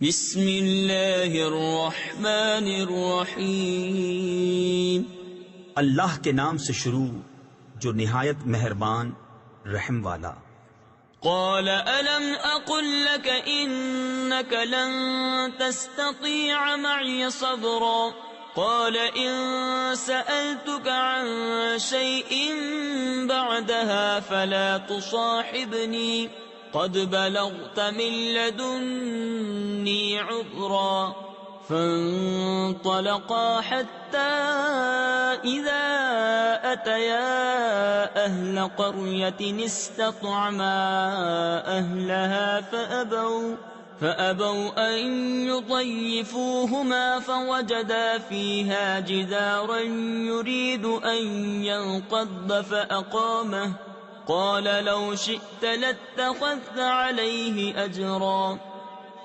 بسم اللہ الرحمن الرحیم۔ اللہ کے نام سے شروع جو نہایت مہربان رحم والا۔ قال ألم أقل لك إنك لن تستطيع معي صبرا قال إن سألتك عن شيء بعدها فلا تصاحبني قد بلغت من لدني عذرا فانطلقا حتى إذا أتيا أهل قرية استطعما أهلها فأبوا أن يضيفوهما فوجدا فيها جدارا يريد أن ينقض فأقامه قال لو شئت لاتخذت عليه أجرا۔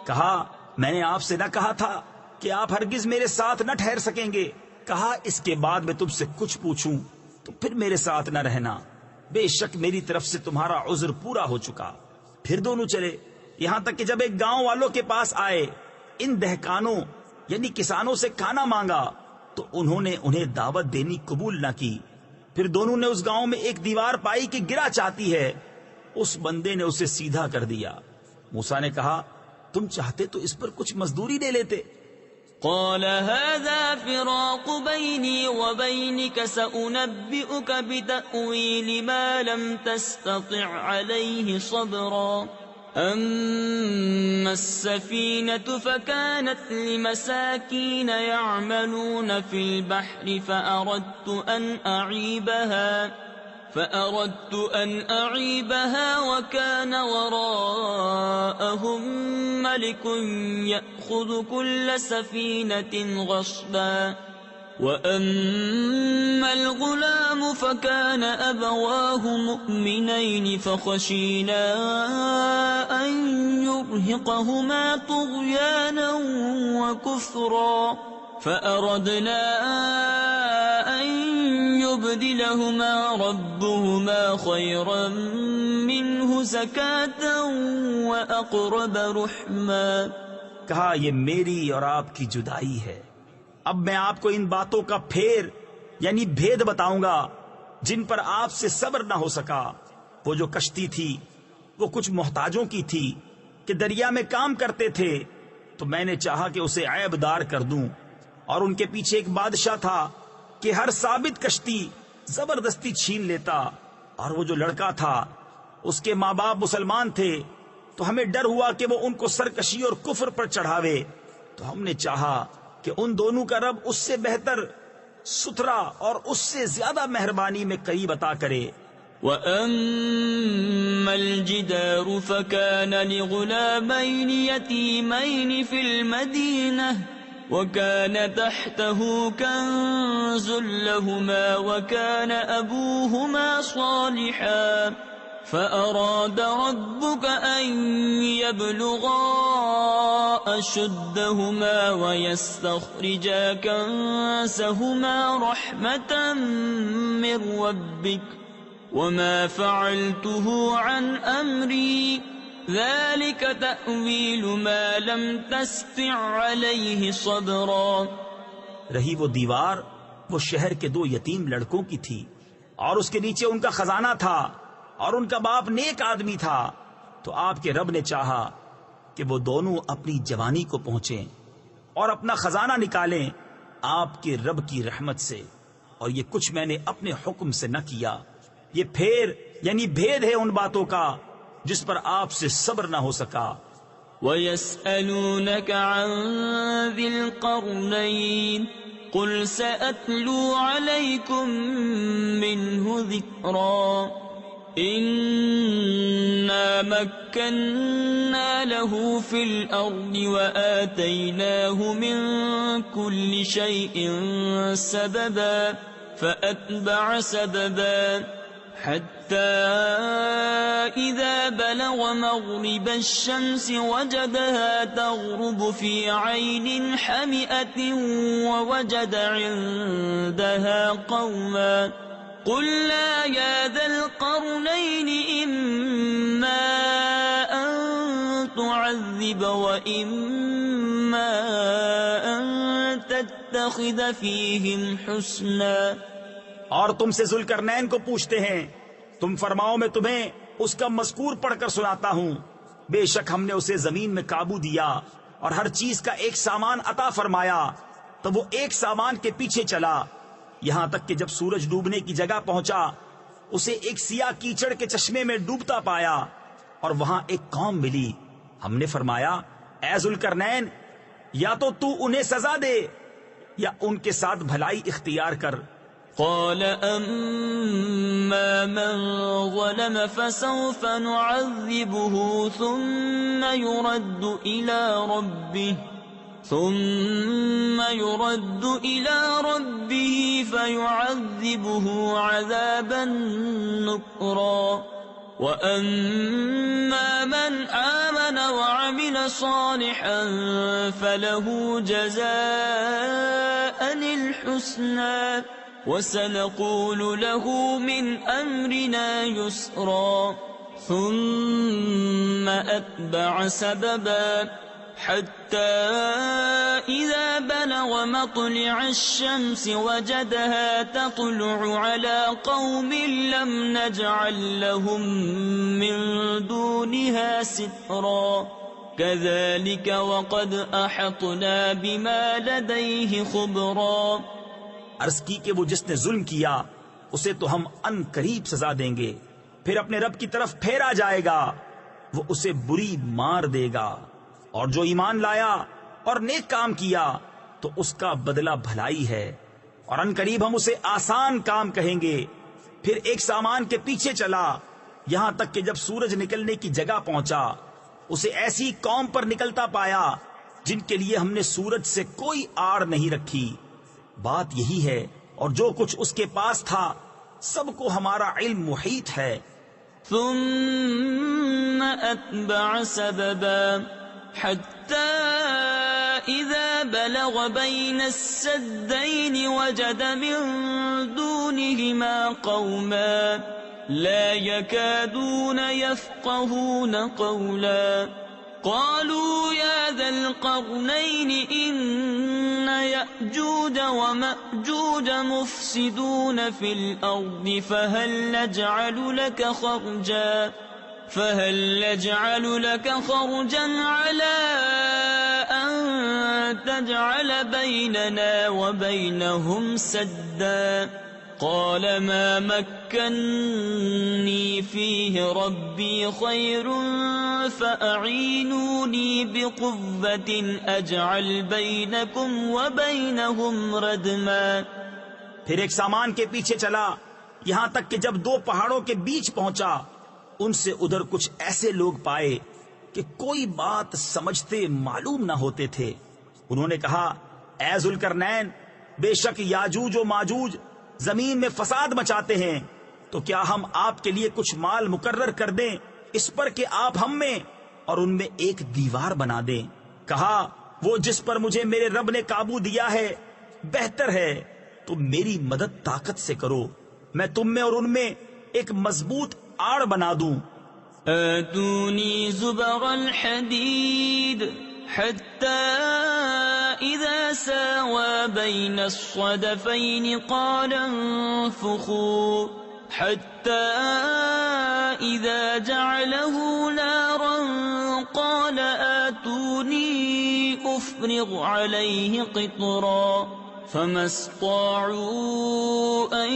کہا میں نے آپ سے نہ کہا تھا کہ آپ ہرگز میرے ساتھ نہ ٹھہر سکیں گے؟ کہا اس کے بعد میں تم سے کچھ پوچھوں تو پھر میرے ساتھ نہ رہنا، بے شک میری طرف سے تمہارا عذر پورا ہو چکا۔ پھر دونوں چلے، یہاں تک کہ جب ایک گاؤں والوں کے پاس آئے، ان دہقانوں یعنی کسانوں سے کھانا مانگا تو انہوں نے انہیں دعوت دینی قبول نہ کی۔ پھر دونوں نے اس گاؤں میں ایک دیوار پائی کہ گرا چاہتی ہے، اس بندے نے اسے سیدھا کر دیا۔ موسیٰ نے کہا تم چاہتے تو اس پر کچھ مزدوری لے لیتے۔ قال هذا فراق بيني وبينك سأنبئك بتأويل ما لم تستطع عليه صبرا أما السفينة فكانت لمساكين يعملون في البحر فأردت أن أعيبها وكان وراءهم ملك يأخذ كل سفينة غصبا وأما الغلام فكان أبواه مؤمنين فخشينا أن يرهقهما طغيانا وكفرا فأردنا أن يبدلهما ربهما خيرا منه زكاة وأقرب رحما۔ کہا یہ میری اور آپ کی جدائی ہے، اب میں آپ کو ان باتوں کا پھیر یعنی بھید بتاؤں گا جن پر آپ سے صبر نہ ہو سکا۔ وہ جو کشتی تھی وہ کچھ محتاجوں کی تھی کہ دریا میں کام کرتے تھے، تو میں نے چاہا کہ اسے عیب دار کر دوں، اور ان کے پیچھے ایک بادشاہ تھا کہ ہر ثابت کشتی زبردستی چھین لیتا، اور وہ جو لڑکا تھا اس کے ماں باپ مسلمان تھے، تو ہمیں ڈر ہوا کہ وہ ان کو سرکشی اور کفر پر چڑھاوے، تو ہم نے چاہا کہ ان دونوں کا رب اس سے بہتر ستھرا اور اس سے زیادہ مہربانی میں قریب عطا کرے۔ وَأَمَّا الْجِدَارُ فَكَانَ لِغُلَامَيْنِ يَتِيمَيْنِ فِي الْمَدِينَةِ وَكَانَ تَحْتَهُ كَنْزٌ لَهُمَا وَكَانَ أَبُوهُمَا صَالِحًا فَأَرَادَ رَبُّكَ أَنْ يَبْلُغَا أَشُدَّهُمَا وَيَسْتَخْرِجَا كَنْزَهُمَا رَحْمَةً مِّن رَّبِّكَ وَمَا فَعَلْتُهُ عَنْ أَمْرِي ذَلِكَ تَأْوِيلُ مَا لَمْ تَسْطِعْ عَلَيْهِ صَبْرًا۔ رہی وہ دیوار، وہ شہر کے دو یتیم لڑکوں کی تھی، اور اس کے نیچے ان کا خزانہ تھا، اور ان کا باپ نیک آدمی تھا، تو آپ کے رب نے چاہا کہ وہ دونوں اپنی جوانی کو پہنچیں اور اپنا خزانہ نکالیں آپ کے رب کی رحمت سے، اور یہ کچھ میں نے اپنے حکم سے نہ کیا۔ یہ پھیر یعنی بھید ہے ان باتوں کا جس پر آپ سے صبر نہ ہو سکا۔ وَيَسْأَلُونَكَ عَنْ ذِي الْقَرْنَيْنِ قُلْ سَأَتْلُو عَلَيْكُمْ مِنْهُ ذِكْرًا إِنَّا مَكَّنَّا لَهُ فِي الْأَرْضِ وَآتَيْنَاهُ مِنْ كُلِّ شَيْءٍ سَبَبًا فَأَتْبَعَ سَبَبًا حتى إذا بلغ مغرب الشمس وجدها تغرب في عين حمئة ووجد عندها قوما قلنا يا ذا القرنين إما أن تعذب وإما أن تتخذ فيهم حسنا. اور تم سے ذوالقرنین کو پوچھتے ہیں، تم فرماؤ میں تمہیں اس کا مذکور پڑھ کر سناتا ہوں. بے شک ہم نے اسے زمین میں قابو دیا اور ہر چیز کا ایک سامان عطا فرمایا، تو وہ ایک سامان کے پیچھے چلا یہاں تک کہ جب سورج ڈوبنے کی جگہ پہنچا اسے ایک سیاہ کیچڑ کے چشمے میں ڈوبتا پایا، اور وہاں ایک قوم ملی. ہم نے فرمایا، اے ذوالقرنین، یا تو انہیں سزا دے یا ان کے ساتھ بھلائی اختیار کر. قال أما من ظلم فسوف نعذبه ثم يرد إلى ربه فيعذبه عذابا نكرا. وأما من آمن وعمل صالحا فله جزاء الحسنى وسنقول له من أمرنا يسرا. ثم أتبع سببا حتى إذا بلغ مطلع الشمس وجدها تطلع على قوم لم نجعل لهم من دونها سترا. كذلك وقد أحطنا بما لديه خبرا. عرض کی کہ وہ جس نے ظلم کیا اسے تو ہم ان قریب سزا دیں گے، پھر اپنے رب کی طرف پھیرا جائے گا، وہ اسے بری مار دے گا. اور جو ایمان لایا اور نیک کام کیا تو اس کا بدلہ بھلائی ہے، اور ان قریب ہم اسے آسان کام کہیں گے. پھر ایک سامان کے پیچھے چلا یہاں تک کہ جب سورج نکلنے کی جگہ پہنچا اسے ایسی قوم پر نکلتا پایا جن کے لیے ہم نے سورج سے کوئی آڑ نہیں رکھی. بات یہی ہے، اور جو کچھ اس کے پاس تھا سب کو ہمارا علم محیط ہے. ثم أتبع سببا حتى إذا بلغ بين السدين وجد من دونهما قوما لا يكادون يفقهون قولا. قالوا يا ذا القرنين إن يأجوج ومأجوج مفسدون في الأرض فهل نجعل لك خرجا على أن تجعل بيننا وبينهم سدا. قال ما مكنني فيه ربي خير فأعينوني بقوة أجعل بينكم وبينهم ردما. پھر ایک سامان کے پیچھے چلا یہاں تک کہ جب دو پہاڑوں کے بیچ پہنچا ان سے ادھر کچھ ایسے لوگ پائے کہ کوئی بات سمجھتے معلوم نہ ہوتے تھے. انہوں نے کہا، اے ذوالقرنین، بے شک یاجوج و ماجوج زمین میں فساد مچاتے ہیں، تو کیا ہم آپ کے لیے کچھ مال مقرر کر دیں اس پر کہ آپ ہم میں اور ان میں ایک دیوار بنا دیں. کہا، وہ جس پر مجھے میرے رب نے قابو دیا ہے بہتر ہے، تو میری مدد طاقت سے کرو، میں تم میں اور ان میں ایک مضبوط آڑ بنا دوں. آتونی زبر الحدید حتى إذا ساوى بين الصدفين قال انفخوا حتى إذا جعله نارا قال آتوني أفرغ عليه قطرا. فما استطاعوا أن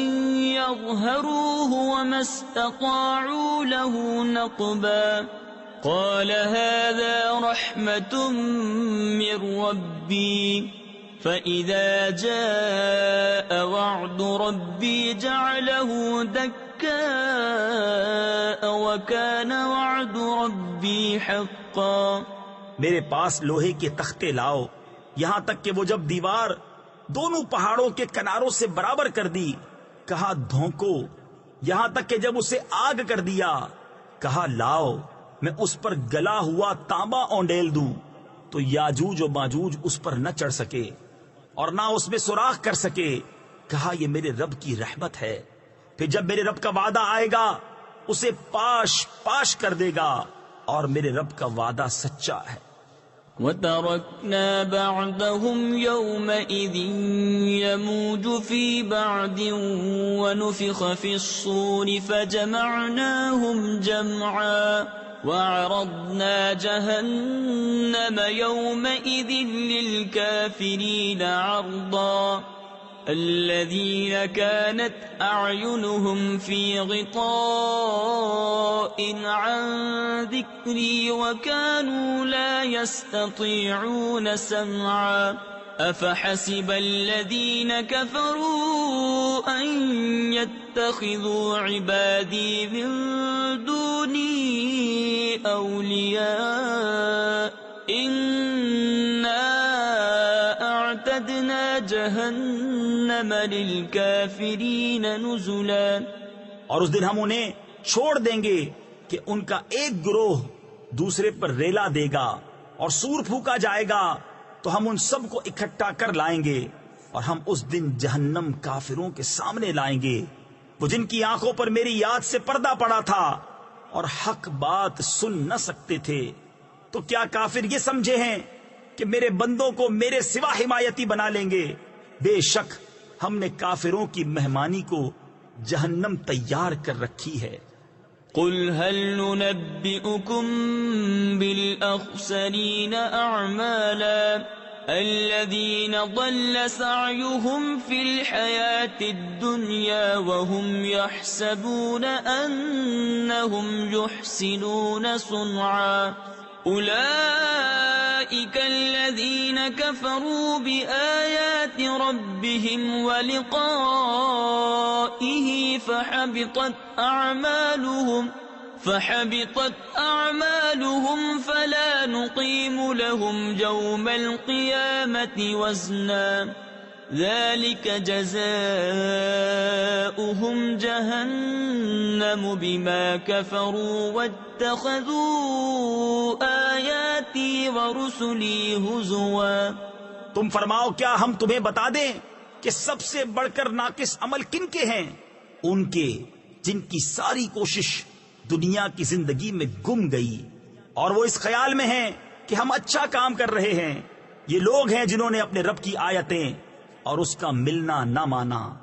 يظهروه وما استطاعوا له نقبا. قال هذا رحمة من ربي فإذا جاء وعد ربي جعله دكاء وكان وعد ربي حقا. میرے پاس لوہے کے تختے لاؤ یہاں تک کہ وہ جب دیوار دونوں پہاڑوں کے کناروں سے برابر کر دی کہا دھونکو، یہاں تک کہ جب اسے آگ کر دیا کہا لاؤ میں اس پر گلا ہوا تانبا اونڈیل دوں تو یاجوج و ماجوج اس پر نہ چڑھ سکے اور نہ اس میں سوراخ کر سکے. کہا یہ میرے رب کی رحمت ہے، پھر جب میرے رب کا وعدہ آئے گا اسے پاش پاش کر دے گا اور میرے رب کا وعدہ سچا ہے۔ وَتَرَكْنَا بَعْدَهُمْ يَوْمَئِذٍ يَمُوجُ فِي بَعْدٍ وَنُفِخَ فِي الصُّورِ فَجَمَعْنَاهُمْ جَمْعًا وَعَرَضْنَا جَهَنَّمَ يَوْمَئِذٍ لِلْكَافِرِينَ عَرْضًا الَّذِينَ كَانَتْ أَعْيُنُهُمْ فِي غِطَاءٍ عَنْ ذِكْرِي وَكَانُوا لَا يَسْتَطِيعُونَ سَمْعًا أَفَحَسِبَ الَّذِينَ كَفَرُوا أَنْ يَتَّخِذُوا عِبَادِي مِنْ دُونِي أَوْلِيَاءَ إِنَّا أَعْتَدْنَا جَهَنَّمَ لِلْكَافِرِينَ نُزُلًا۔ اور اس دن ہم انہیں چھوڑ دیں گے کہ ان کا ایک گروہ دوسرے پر ریلا دے گا اور سور پھونکا جائے گا تو ہم ان سب کو اکٹھا کر لائیں گے، اور ہم اس دن جہنم کافروں کے سامنے لائیں گے، وہ جن کی آنکھوں پر میری یاد سے پردہ پڑا تھا اور حق بات سن نہ سکتے تھے۔ تو کیا کافر یہ سمجھے ہیں کہ میرے بندوں کو میرے سوا حمایتی بنا لیں گے؟ بے شک ہم نے کافروں کی مہمانی کو جہنم تیار کر رکھی ہے۔ قل هل ننبئكم بالأخسرين أعمالا الذين ضل سعيهم في الحياة الدنيا وهم يحسبون أنهم يحسنون صنعا أولئك الذين كفروا بآيات ربهم ولقائه فحبطت أعمالهم فلا نقيم لهم يوم القيامة وزنا ذلك جزاؤهم جهنم بما كفروا واتخذوا آياتي ورسلي هزوا۔ تم فرماؤ کیا ہم تمہیں بتا دیں کہ سب سے بڑھ کر ناقص عمل کن کے ہیں؟ ان کے جن کی ساری کوشش دنیا کی زندگی میں گم گئی اور وہ اس خیال میں ہیں کہ ہم اچھا کام کر رہے ہیں۔ یہ لوگ ہیں جنہوں نے اپنے رب کی آیتیں اور اس کا ملنا نہ مانا،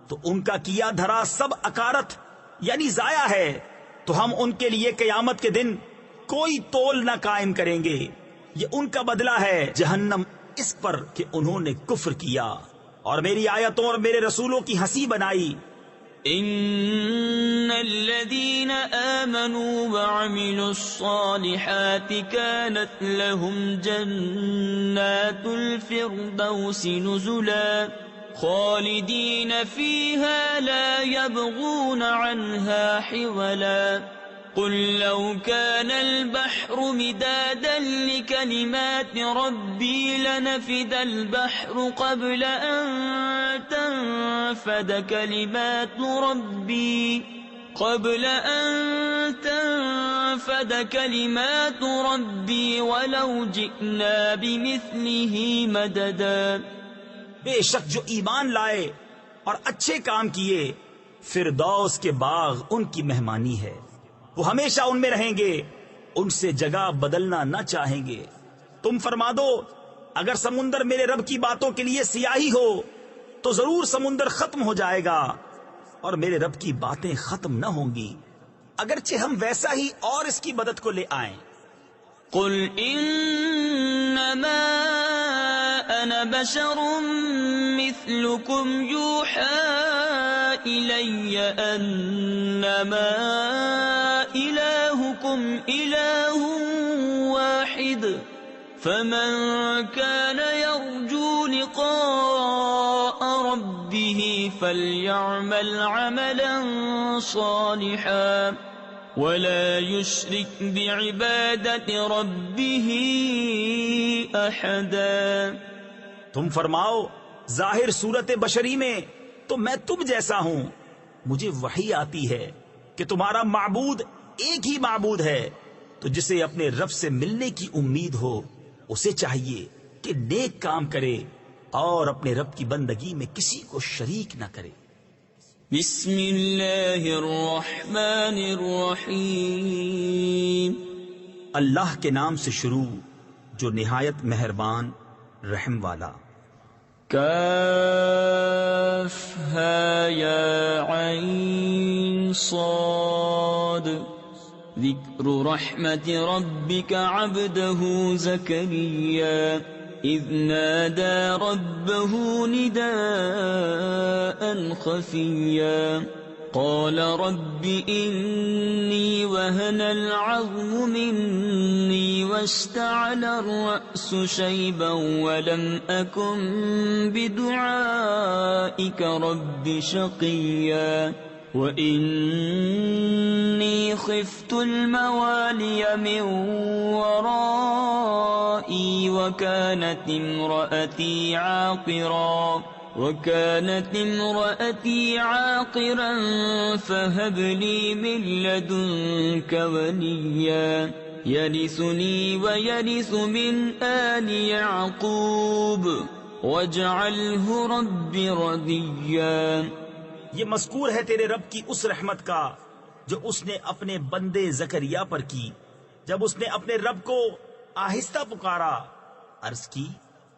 تو ان کا کیا دھرا سب اکارت یعنی ضائع ہے، تو ہم ان کے لیے قیامت کے دن کوئی تول نہ قائم کریں گے۔ یہ ان کا بدلہ ہے جہنم اس پر کہ انہوں نے کفر کیا اور میری آیتوں اور میرے رسولوں کی ہنسی بنائی۔ ان الذين آمنوا وعملوا الصالحات كانت لهم جنات الفردوس نزلا خالدين فيها لا يبغون عنها حولا قل لو كان البحر مدادا لكلمات ربي لنفد البحر قبل أن تنفد كلمات ربي ولو جئنا بمثله مددا۔ بے شک جو ایمان لائے اور اچھے کام کیے فردوس کے باغ ان کی مہمانی ہے، وہ ہمیشہ ان میں رہیں گے، ان سے جگہ بدلنا نہ چاہیں گے۔ تم فرما دو اگر سمندر میرے رب کی باتوں کے لیے سیاہی ہو تو ضرور سمندر ختم ہو جائے گا اور میرے رب کی باتیں ختم نہ ہوں گی، اگرچہ ہم ویسا ہی اور اس کی مدد کو لے آئیں۔ قل انما انا بشر مثلكم يوحى الي انما الهكم اله واحد فمن كان يرجو لقاء ربه فليعمل عملا صالحا ولا يشرك بعبادة ربه أحدا۔ تم فرماؤ ظاہر صورت بشری میں تو میں تم جیسا ہوں، مجھے وحی آتی ہے کہ تمہارا معبود ایک ہی معبود ہے، تو جسے اپنے رب سے ملنے کی امید ہو اسے چاہیے کہ نیک کام کرے اور اپنے رب کی بندگی میں کسی کو شریک نہ کرے۔ بسم اللہ الرحمن الرحیم اللہ کے نام سے شروع جو نہایت مہربان رحم والا۔ كافها يا عين صاد ذكر رحمة ربك عبده زكريا إذ نادى ربه نداء خفيا قال رب إني وهن العظم مني واشتعل الرأس شيبا ولم أكن بدعائك رب شقيا وإني خفت الموالي من ورائي وكانت امرأتي عاقرا فهب لي من لدنك وليا يرثني ويرث من آل يعقوب واجعله رب رضيا۔ یہ مذکور ہے تیرے رب کی اس رحمت کا جو اس نے اپنے بندے زکریا پر کی جب اس نے اپنے رب کو آہستہ پکارا، عرض کی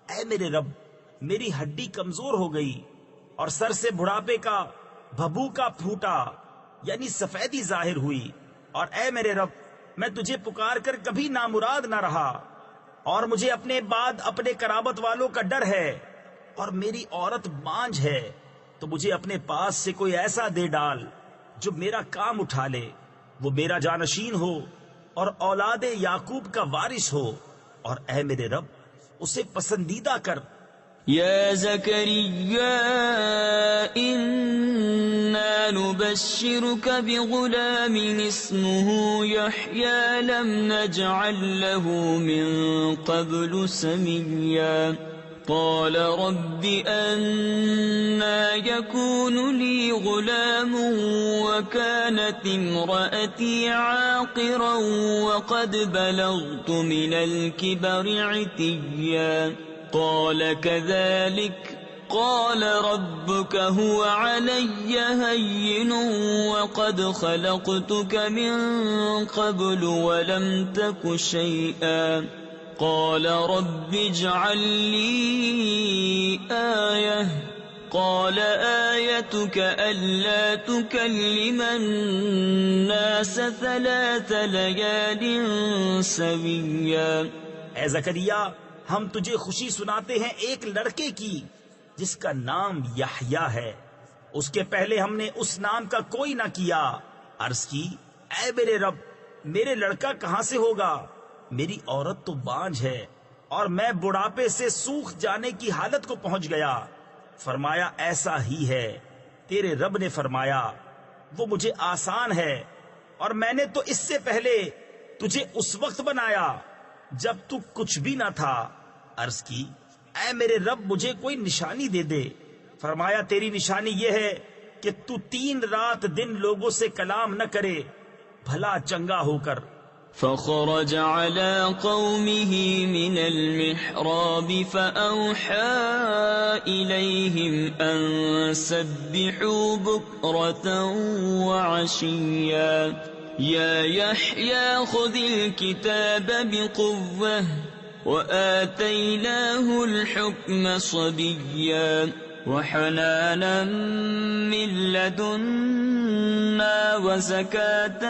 اے میرے رب میری ہڈی کمزور ہو گئی اور سر سے بڑھاپے کا بھبوکا پھوٹا یعنی سفیدی ظاہر ہوئی، اور اے میرے رب میں تجھے پکار کر کبھی نامراد نہ رہا، اور مجھے اپنے بعد اپنے قرابت والوں کا ڈر ہے، اور میری عورت بانجھ ہے، تو مجھے اپنے پاس سے کوئی ایسا دے ڈال جو میرا کام اٹھا لے، وہ میرا جانشین ہو اور اولاد یعقوب کا وارث ہو، اور اے میرے رب اسے پسندیدہ کر۔ يا زكريا إنا نبشرك بغلام اسمه يحيى لم نجعل له من قبل سميا قال رب أنى يكون لي غلام وكانت امرأتي عاقرا وقد بلغت من الكبر عتيا قال كذلك قال ربك هو علي هين وقد خلقتك من قبل ولم تك شيئا قال رب اجعل لي آية قال آيتك ألا تكلم الناس 3 ليال سويا۔ اے زکریا ہم تجھے خوشی سناتے ہیں ایک لڑکے کی جس کا نام یحییٰ ہے، اس کے پہلے ہم نے اس نام کا کوئی نہ کیا۔ عرض کی اے میرے رب میرے لڑکا کہاں سے ہوگا، میری عورت تو بانجھ ہے اور میں بڑھاپے سے سوکھ جانے کی حالت کو پہنچ گیا۔ فرمایا ایسا ہی ہے، تیرے رب نے فرمایا وہ مجھے آسان ہے، اور میں نے تو اس سے پہلے تجھے اس وقت بنایا جب تو کچھ بھی نہ تھا۔ عرض کی اے میرے رب مجھے کوئی نشانی دے دے۔ فرمایا تیری نشانی یہ ہے کہ تو 3 رات دن لوگوں سے کلام نہ کرے بھلا چنگا ہو کر۔ فخرج على قومه من المحراب فأوحى إليهم أن سبحوا بكرة وعشيا يا يحيى خذ الكتاب بقوة وآتيناه الحكم صبيا وحنانا من لدنا وزكاة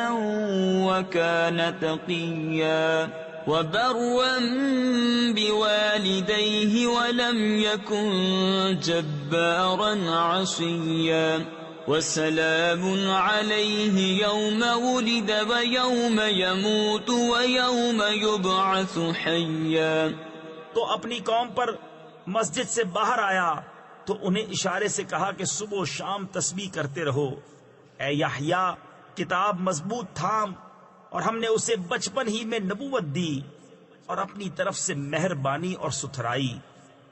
وكان تقيا وبرا بوالديه ولم يكن جبارا عصيا وسلام عليه يوم ولد ويوم يموت ويوم يبعث حيا۔ تو اپنی قوم پر مسجد سے باہر آیا تو انہیں اشارے سے کہا کہ صبح و شام تسبیح کرتے رہو۔ اے یحییٰ کتاب مضبوط تھام، اور ہم نے اسے بچپن ہی میں نبوت دی اور اپنی طرف سے مہربانی اور ستھرائی،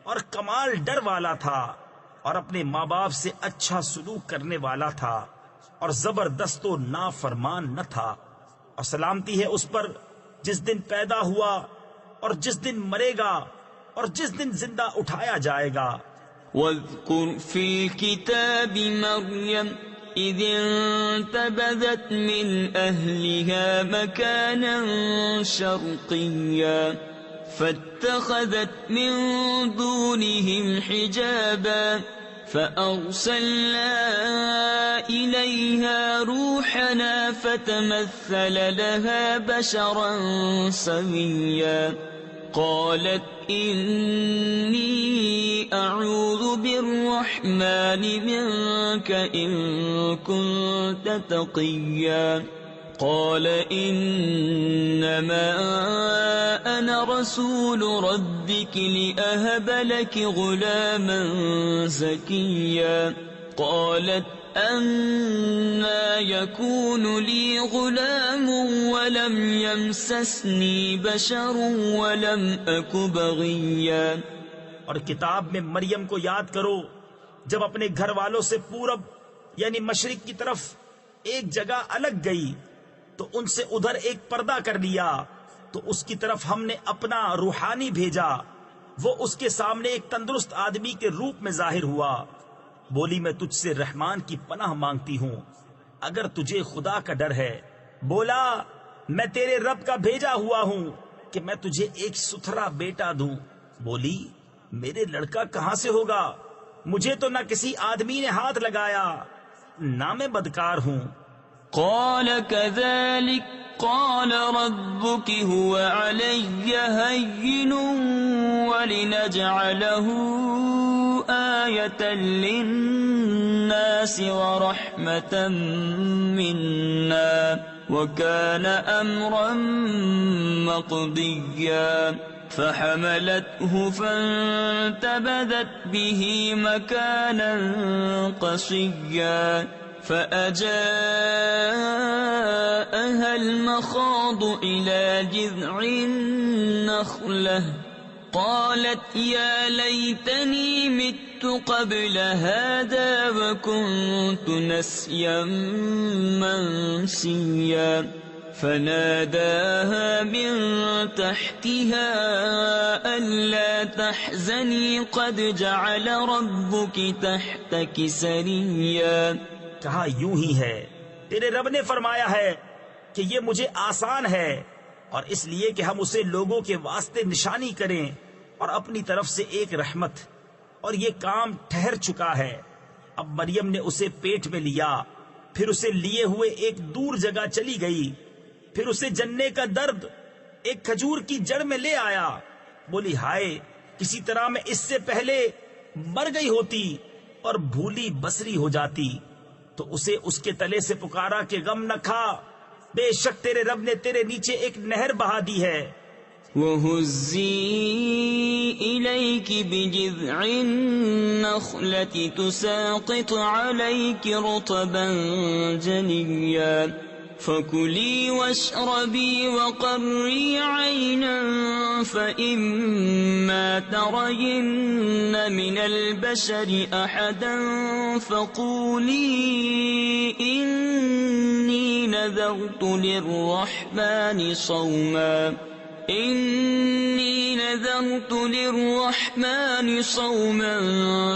اور کمال ڈر والا تھا، اور اپنے ماں باپ سے اچھا سلوک کرنے والا تھا، اور زبردست و نافرمان نہ تھا۔ اور سلامتی ہے اس پر جس دن پیدا ہوا اور جس دن مرے گا اور جس دن زندہ اٹھایا جائے گا۔ واذكر في الكتاب مريم إذ انتبذت من أهلها مكانا شرقيا فاتخذت من دونهم حجابا فأرسلنا إليها روحنا فتمثل لها بشرا سويا قالت إني أعوذ بالرحمن منك إن كنت تقيا قال إنما أنا رسول ربك لأهب لك غلاما زكيا قالت أنى يكون لي غلام ولم يمسسني بشر ولم أك بغيا. اور کتاب میں مریم کو یاد کرو جب اپنے گھر والوں سے پورب یعنی مشرق کی طرف ایک جگہ الگ گئی تو ان سے ادھر ایک پردہ کر لیا تو اس کی طرف ہم نے اپنا روحانی بھیجا. وہ اس کے سامنے ایک تندرست آدمی کے روپ میں ظاہر ہوا. بولی میں تجھ سے رحمان کی پناہ مانگتی ہوں اگر تجھے خدا کا ڈر ہے. بولا میں تیرے رب کا بھیجا ہوا ہوں کہ میں تجھے ایک ستھرا بیٹا دوں. بولی میرے لڑکا کہاں سے ہوگا؟ مجھے تو نہ کسی آدمی نے ہاتھ لگایا نہ میں بدکار ہوں. قال كذلك قال ربك هو علي هين ولنجعله آية للناس ورحمة منا وكان أمرا مقضيا فحملته فانتبذت به مكانا قصيا فأجاءها المخاض إلى جذع النخلة قالت يا ليتني مت قبل هذا وكنت نسيا منسيا فناداها من تحتها ألا تحزني قد جعل ربك تحتك سريا. کہا یوں ہی ہے تیرے رب نے فرمایا ہے کہ یہ مجھے آسان ہے اور اس لیے کہ ہم اسے لوگوں کے واسطے نشانی کریں اور اپنی طرف سے ایک رحمت اور یہ کام ٹھہر چکا ہے. اب مریم نے اسے پیٹ میں لیا پھر اسے لیے ہوئے ایک دور جگہ چلی گئی پھر اسے جننے کا درد ایک کھجور کی جڑ میں لے آیا. بولی ہائے کسی طرح میں اس سے پہلے مر گئی ہوتی اور بھولی بسری ہو جاتی. تو اسے اس کے تلے سے پکارا کہ غم نہ کھا بے شک تیرے رب نے تیرے نیچے ایک نہر بہا دی ہے. وَهُزِّي إِلَيْكِ بِجِذْعِ النَّخْلَةِ تُسَاقِطْ عَلَيْكِ رُطَبًا جَنِيًّا فَكُلِي وَاشْرَبِي وَقَرِّي عَيْنًا فَإِمَّا تَرَيِنَّ مِنَ الْبَشَرِ أَحَدًا فَقُولِي إِنِّي نَذَرْتُ لِلرَّحْمَنِ صَوْمًا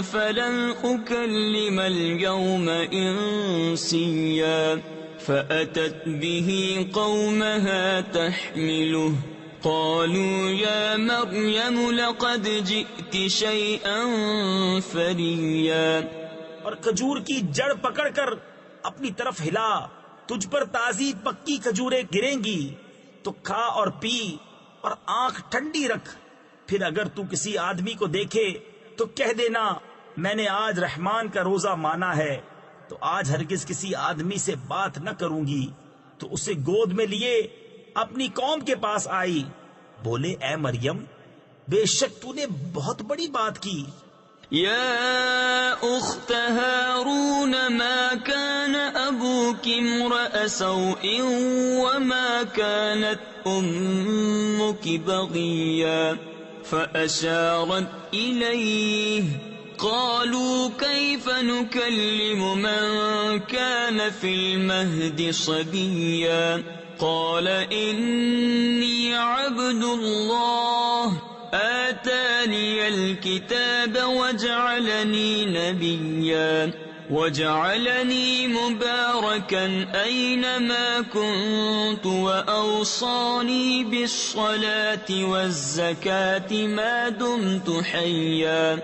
فَلَنْ أُكَلِّمَ الْيَوْمَ إِنسِيًّا فأتت به قومها تحمله قالوا يا مريم لقد جئت شيئا فريا. اور کھجور کی جڑ پکڑ کر اپنی طرف ہلا تجھ پر تازی پکی کھجوریں گریں گی تو کھا اور پی اور آنکھ ٹھنڈی رکھ. پھر اگر تو کسی آدمی کو دیکھے تو کہہ دینا میں نے آج رحمان کا روزہ مانا ہے تو آج ہرگز کسی آدمی سے بات نہ کروں گی. تو اسے گود میں لیے اپنی قوم کے پاس آئی. بولے اے مریم بے شک تو نے بہت بڑی بات کی. يا أخت هارون ما كان أبوك امرأ سوء وما كانت أمك بغيا فأشارت إليه قالوا كيف نكلم من كان في المهد صبيا قال إني عبد الله آتاني الكتاب وجعلني نبيا وجعلني مباركا أينما كنت وأوصاني بالصلاة والزكاة ما دمت حيا.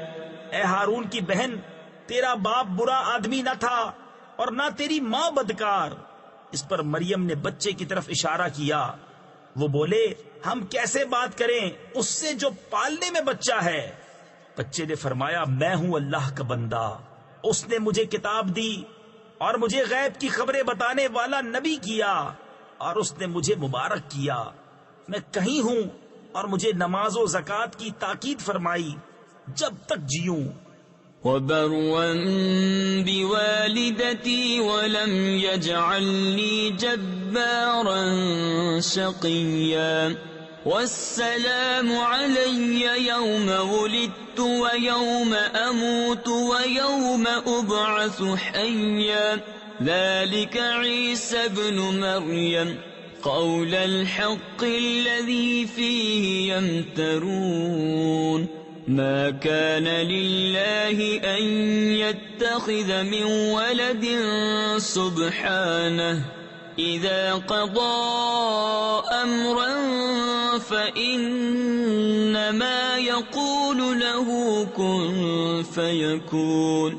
اے ہارون کی بہن، تیرا باپ برا آدمی نہ تھا اور نہ تیری ماں بدکار. اس پر مریم نے بچے کی طرف اشارہ کیا. وہ بولے، ہم کیسے بات کریں اس سے جو پالنے میں بچہ ہے؟ بچے نے فرمایا، میں ہوں اللہ کا بندہ. اس نے مجھے کتاب دی اور مجھے غیب کی خبریں بتانے والا نبی کیا، اور اس نے مجھے مبارک کیا. میں کہیں ہوں اور مجھے نماز و زکوٰۃ کی تاکید فرمائی جب تک جیوں. وبرا بوالدتي ولم يجعلني جبارا شقيا. والسلام علي يوم ولدت ويوم أموت ويوم أبعث حيا. ذلك عيسى ابن مريم قول الحق الذي فيه يمترون. ما كان لله أن يتخذ من ولد سبحانه إذا قضى أمرا فإنما يقول له كن فيكون.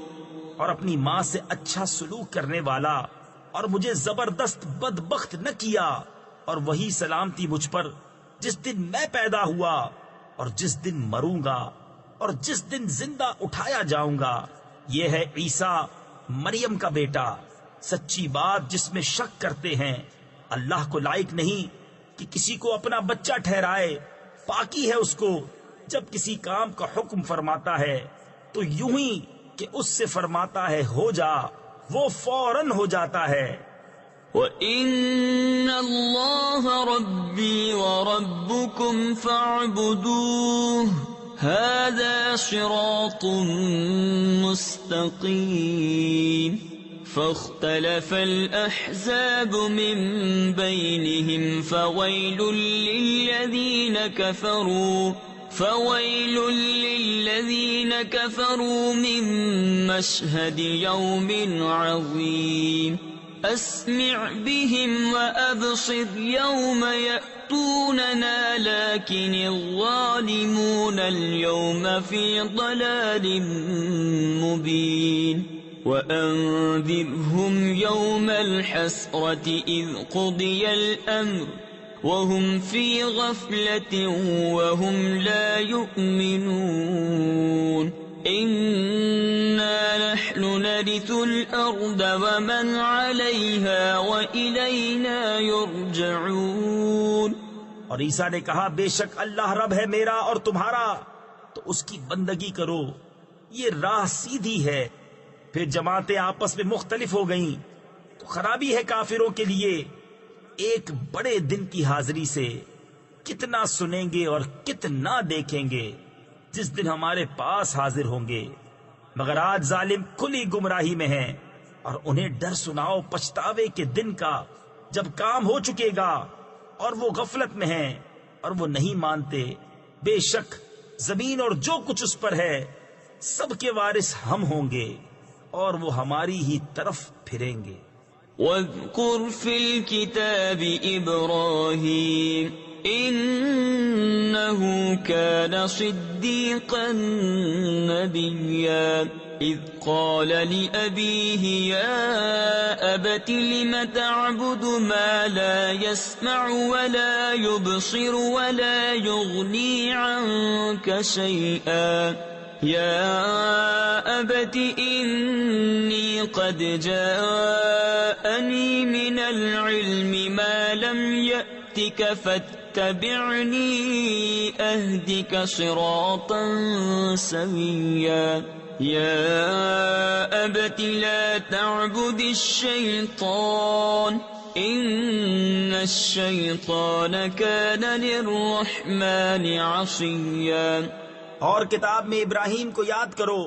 اور اپنی ماں سے اچھا سلوک کرنے والا اور مجھے زبردست بدبخت نہ کیا، اور وہی سلامتی مجھ پر جس دن میں پیدا ہوا اور جس دن مروں گا اور جس دن زندہ اٹھایا جاؤں گا. یہ ہے عیسیٰ مریم کا بیٹا. سچی بات جس میں شک کرتے ہیں. اللہ کو لائق نہیں کہ کسی کو اپنا بچہ ٹھہرائے. پاکی ہے اس کو جب کسی کام کا حکم فرماتا ہے تو یوں ہی کہ اس سے فرماتا ہے ہو جا، وہ فوراً ہو جاتا ہے. وَإِنَّ اللَّهَ رَبِّي وَرَبُّكُمْ فَاعْبُدُوهُ هَذَا صِرَاطٌ مُسْتَقِيمٌ. فاختلف الأحزاب من بينهم فويل للذين كفروا من مشهد يوم عظيم. أسمع بهم وأبصر يوم يأتوننا لكن الظالمون اليوم في ضلال مبين. وأنذرهم يوم الحسرة إذ قضي الأمر وهم في غفلة وهم لا يؤمنون. إنا نحن نرث الأرض ومن عليها وإلينا يرجعون. اور عیسیٰ نے کہا، بے شک اللہ رب ہے میرا اور تمہارا، تو اس کی بندگی کرو، یہ راہ سیدھی ہے. پھر جماعتیں آپس میں مختلف ہو گئیں تو خرابی ہے کافروں کے لیے. ایک بڑے دن کی حاضری سے کتنا سنیں گے اور کتنا دیکھیں گے جس دن ہمارے پاس حاضر ہوں گے. مگر آج ظالم کھلی گمراہی میں ہیں، اور انہیں ڈر سناؤ پچھتاوے کے دن کا جب کام ہو چکے گا اور وہ غفلت میں ہیں اور وہ نہیں مانتے. بے شک زمین اور جو کچھ اس پر ہے سب کے وارث ہم ہوں گے اور وہ ہماری ہی طرف پھریں گے. واذكر في الكتاب إبراهيم إنه كان صديقا نبيا. إذ قال لأبيه يا أبت لم تعبد ما لا يسمع ولا يبصر ولا يغني عنك شيئا. يا أبت إني قد جاءني من العلم ما لم يأتك فاتبعني أهدك صراطا سويا. يا أبت لا تعبد الشيطان إن الشيطان كان للرحمن عصيا. اور کتاب میں ابراہیم کو یاد کرو،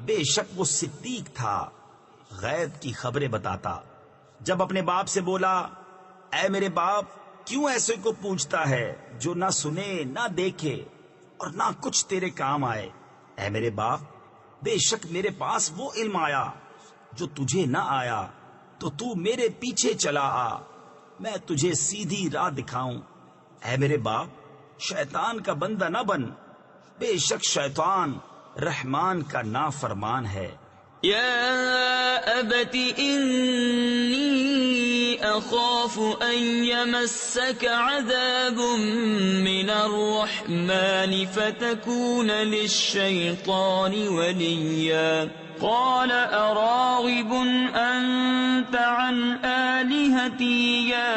بے شک وہ صدیق تھا، غیب کی خبریں بتاتا. جب اپنے باپ سے بولا، اے میرے باپ، کیوں ایسے کو پوچھتا ہے جو نہ سنے نہ دیکھے اور نہ کچھ تیرے کام آئے؟ اے میرے باپ، بے شک میرے پاس وہ علم آیا جو تجھے نہ آیا تو تو میرے پیچھے چلا آ، میں تجھے سیدھی راہ دکھاؤں۔ اے میرے باپ، شیطان کا بندہ نہ بن، بے شک شیطان رحمان کا نافرمان ہے۔ يا أبت إني أخاف أن يمسك عذاب من الرحمن فتكون للشيطان وليا قال أراغب أنت عن آلهتي يا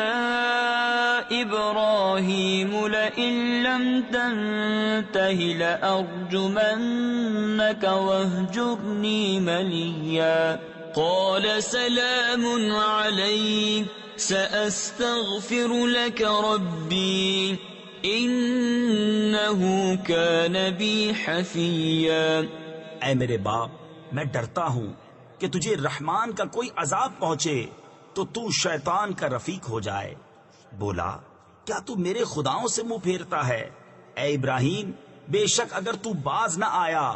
إبراهيم لئن لم تنته لأرجمنك واهجرني مليا قال سلام عليك سأستغفر لك ربي إنه كان بي حفيا۔ اے میرے باپ، میں ڈرتا ہوں کہ تجھے رحمان کا کوئی عذاب پہنچے تو تو شیطان کا رفیق ہو جائے۔ بولا، کیا تو میرے خداؤں سے منہ پھیرتا ہے؟ اے ابراہیم، بے شک اگر تو باز نہ آیا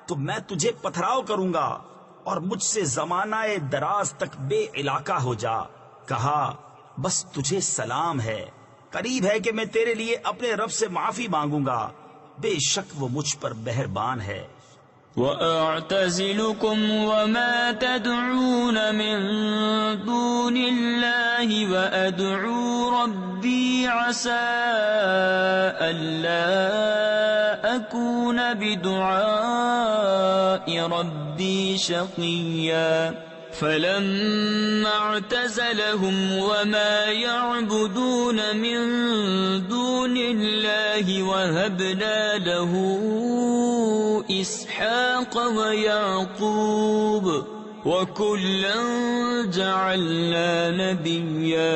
تو میں تجھے پتھراؤ کروں گا اور مجھ سے زمانہ دراز تک بے علاقہ ہو جا۔ کہا، بس تجھے سلام ہے، قریب ہے کہ میں تیرے لیے اپنے رب سے معافی مانگوں گا، بے شک وہ مجھ پر مہربان ہے۔ وَأَعْتَزِلُكُمْ وَمَا تَدْعُونَ مِن دُونِ اللَّهِ وَأَدْعُو رَبِّي عَسَىٰ أَلَّا أَكُونَ بِدُعَاءِ رَبِّي شَقِيًّا۔ فَلَمَّا اعْتَزَلَهُمْ وَمَا يَعْبُدُونَ مِن دُونِ اللَّهِ وَهَبْنَا لَهُ إِسْحَاقَ وَيَعْقُوبَ وَكُلًّا جَعَلْنَا نَبِيًّا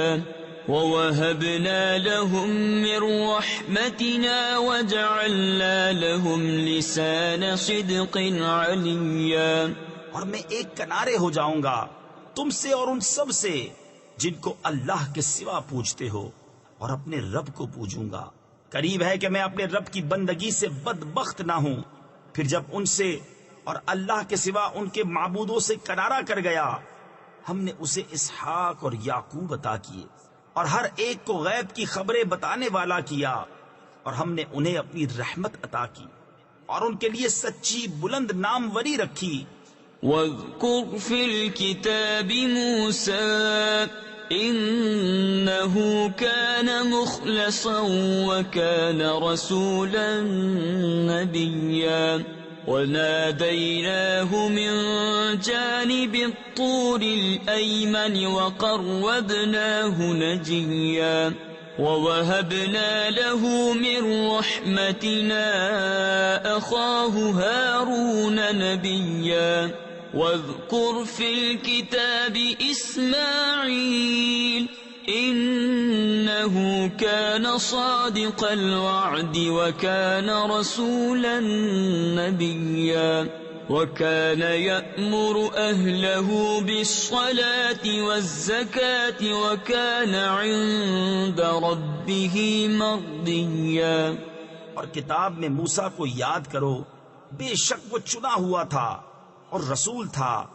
وَوَهَبْنَا لَهُم مِّن رَّحْمَتِنَا وَجَعَلْنَا لَهُمْ لِسَانَ صِدْقٍ عَلِيًّا۔ اور میں ایک کنارے ہو جاؤں گا تم سے اور ان سب سے جن کو اللہ کے سوا پوجتے ہو، اور اپنے رب کو پوجوں گا۔ قریب ہے کہ میں اپنے رب کی بندگی سے بدبخت نہ ہوں۔ پھر جب ان سے اور اللہ کے سوا ان کے معبودوں سے کنارہ کر گیا، ہم نے اسے اسحاق اور یعقوب عطا کیے، اور ہر ایک کو غیب کی خبریں بتانے والا کیا، اور ہم نے انہیں اپنی رحمت عطا کی اور ان کے لیے سچی بلند ناموری رکھی۔ وَاذْكُرْ فِي الْكِتَابِ مُوسَىٰ إِنَّهُ كَانَ مُخْلَصًا وَكَانَ رَسُولًا نَّبِيًّا وَنَادَيْنَاهُ مِن جَانِبِ الطُّورِ الْأَيْمَنِ وَقَرَّبْنَاهُ نَجِيًّا وَوَهَبْنَا لَهُ مِن رَّحْمَتِنَا أَخَاهُ هَارُونَ نَبِيًّا وَاذْكُرْ فِي الْكِتَابِ إِسْمَاعِيلَ إِنَّهُ كَانَ صَادِقَ الْوَعْدِ وَكَانَ رَسُولًا نَّبِيًّا وَكَانَ يَأْمُرُ أَهْلَهُ بِالصَّلَاةِ وَالزَّكَاةِ وَكَانَ عِندَ رَبِّهِ مَرْضِيًّا۔ اور کتاب میں موسیٰ کو یاد کرو، بے شک وہ چنا ہوا تھا اور رسول تھا،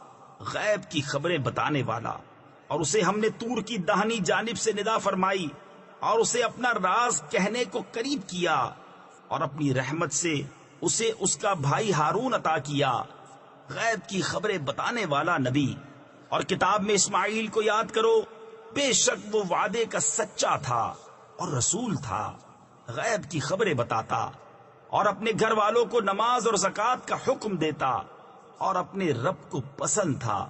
غیب کی خبریں بتانے والا، اور اسے ہم نے طور کی داہنی جانب سے ندا فرمائی اور اسے اپنا راز کہنے کو قریب کیا، اور اپنی رحمت سے اسے اس کا بھائی ہارون عطا کیا، غیب کی خبریں بتانے والا نبی۔ اور کتاب میں اسماعیل کو یاد کرو، بے شک وہ وعدے کا سچا تھا اور رسول تھا، غیب کی خبریں بتاتا اور اپنے گھر والوں کو نماز اور زکوٰۃ کا حکم دیتا اور اپنے رب کو پسند تھا۔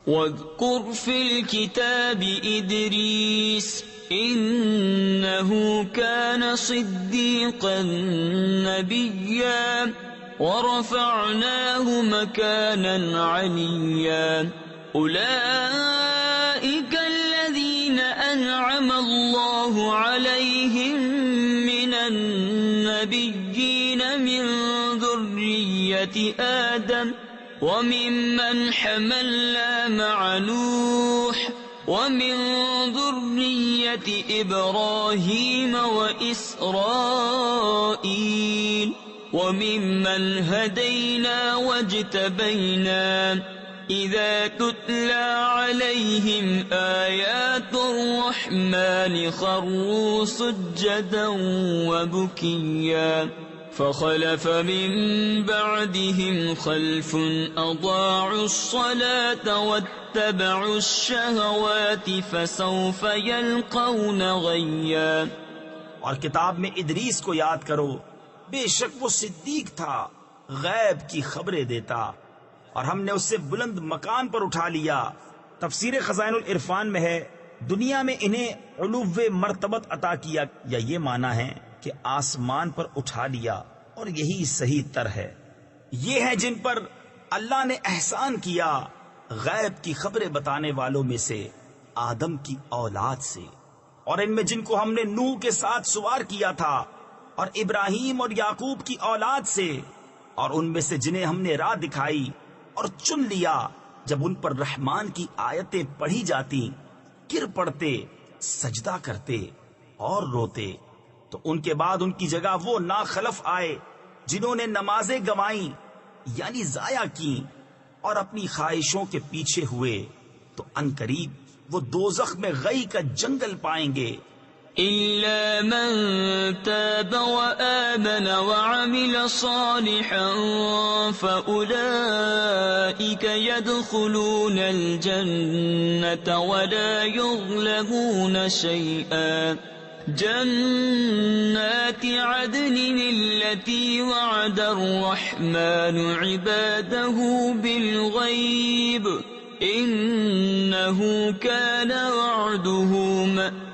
وَاذْكُرْ فِي الْكِتَابِ إِدْرِيسَ إِنَّهُ كَانَ صِدِّيقًا نَّبِيًّا وَرَفَعْنَاهُ مَكَانًا عَلِيًّا أُولَٰئِكَ الَّذِينَ أَنْعَمَ اللَّهُ عَلَيْهِم مِّنَ النَّبِيِّينَ مِن ذُرِّيَّةِ آدَمَ وَمِمَّنْ حَمَلْنَا مَعَ نُوحٍ وَمِن ذُرِّيَّةِ إِبْرَاهِيمَ وَإِسْرَائِيلَ وَمِمَّنْ هَدَيْنَا وَاجْتَبَيْنَا إذا تتلى عليهم آيات الرحمن خروا سجدا وبكيا فخلف من بعدهم خلف أضاعوا الصلاة واتبعوا الشهوات فسوف يلقون غيا. اور کتاب میں ادریس کو یاد کرو، بے شک وہ صدیق تھا، غیب کی خبریں دیتا، اور ہم نے اس سے بلند مکان پر اٹھا لیا. تفسیر خزائن العرفان میں ہے دنیا میں انہیں علو مرتبت عطا کیا، یا یہ معنی ہے کہ آسمان پر اٹھا لیا، اور یہی صحیح تر ہے. یہ ہیں جن پر اللہ نے احسان کیا غیب کی خبریں بتانے والوں میں سے آدم کی اولاد سے، اور ان میں جن کو ہم نے نوح کے ساتھ سوار کیا تھا، اور ابراہیم اور یعقوب کی اولاد سے، اور ان میں سے جنہیں ہم نے راہ دکھائی اور چن لیا. جب ان پر رحمان کی آیتیں پڑھی جاتی گر پڑتے، سجدہ کرتے اور روتے. تو ان کے بعد ان کی جگہ وہ ناخلف آئے جنہوں نے نمازیں گنوائیں یعنی ضائع کی اور اپنی خواہشوں کے پیچھے ہوئے، تو عنقریب وہ دوزخ میں غی کا جنگل پائیں گے. إلا من تاب وآمن وعمل صالحا فأولئك يدخلون الجنة ولا يظلمون شيئا. جنات عدن التي وعد الرحمن عباده بالغيب إنه كان وعده مأتيا.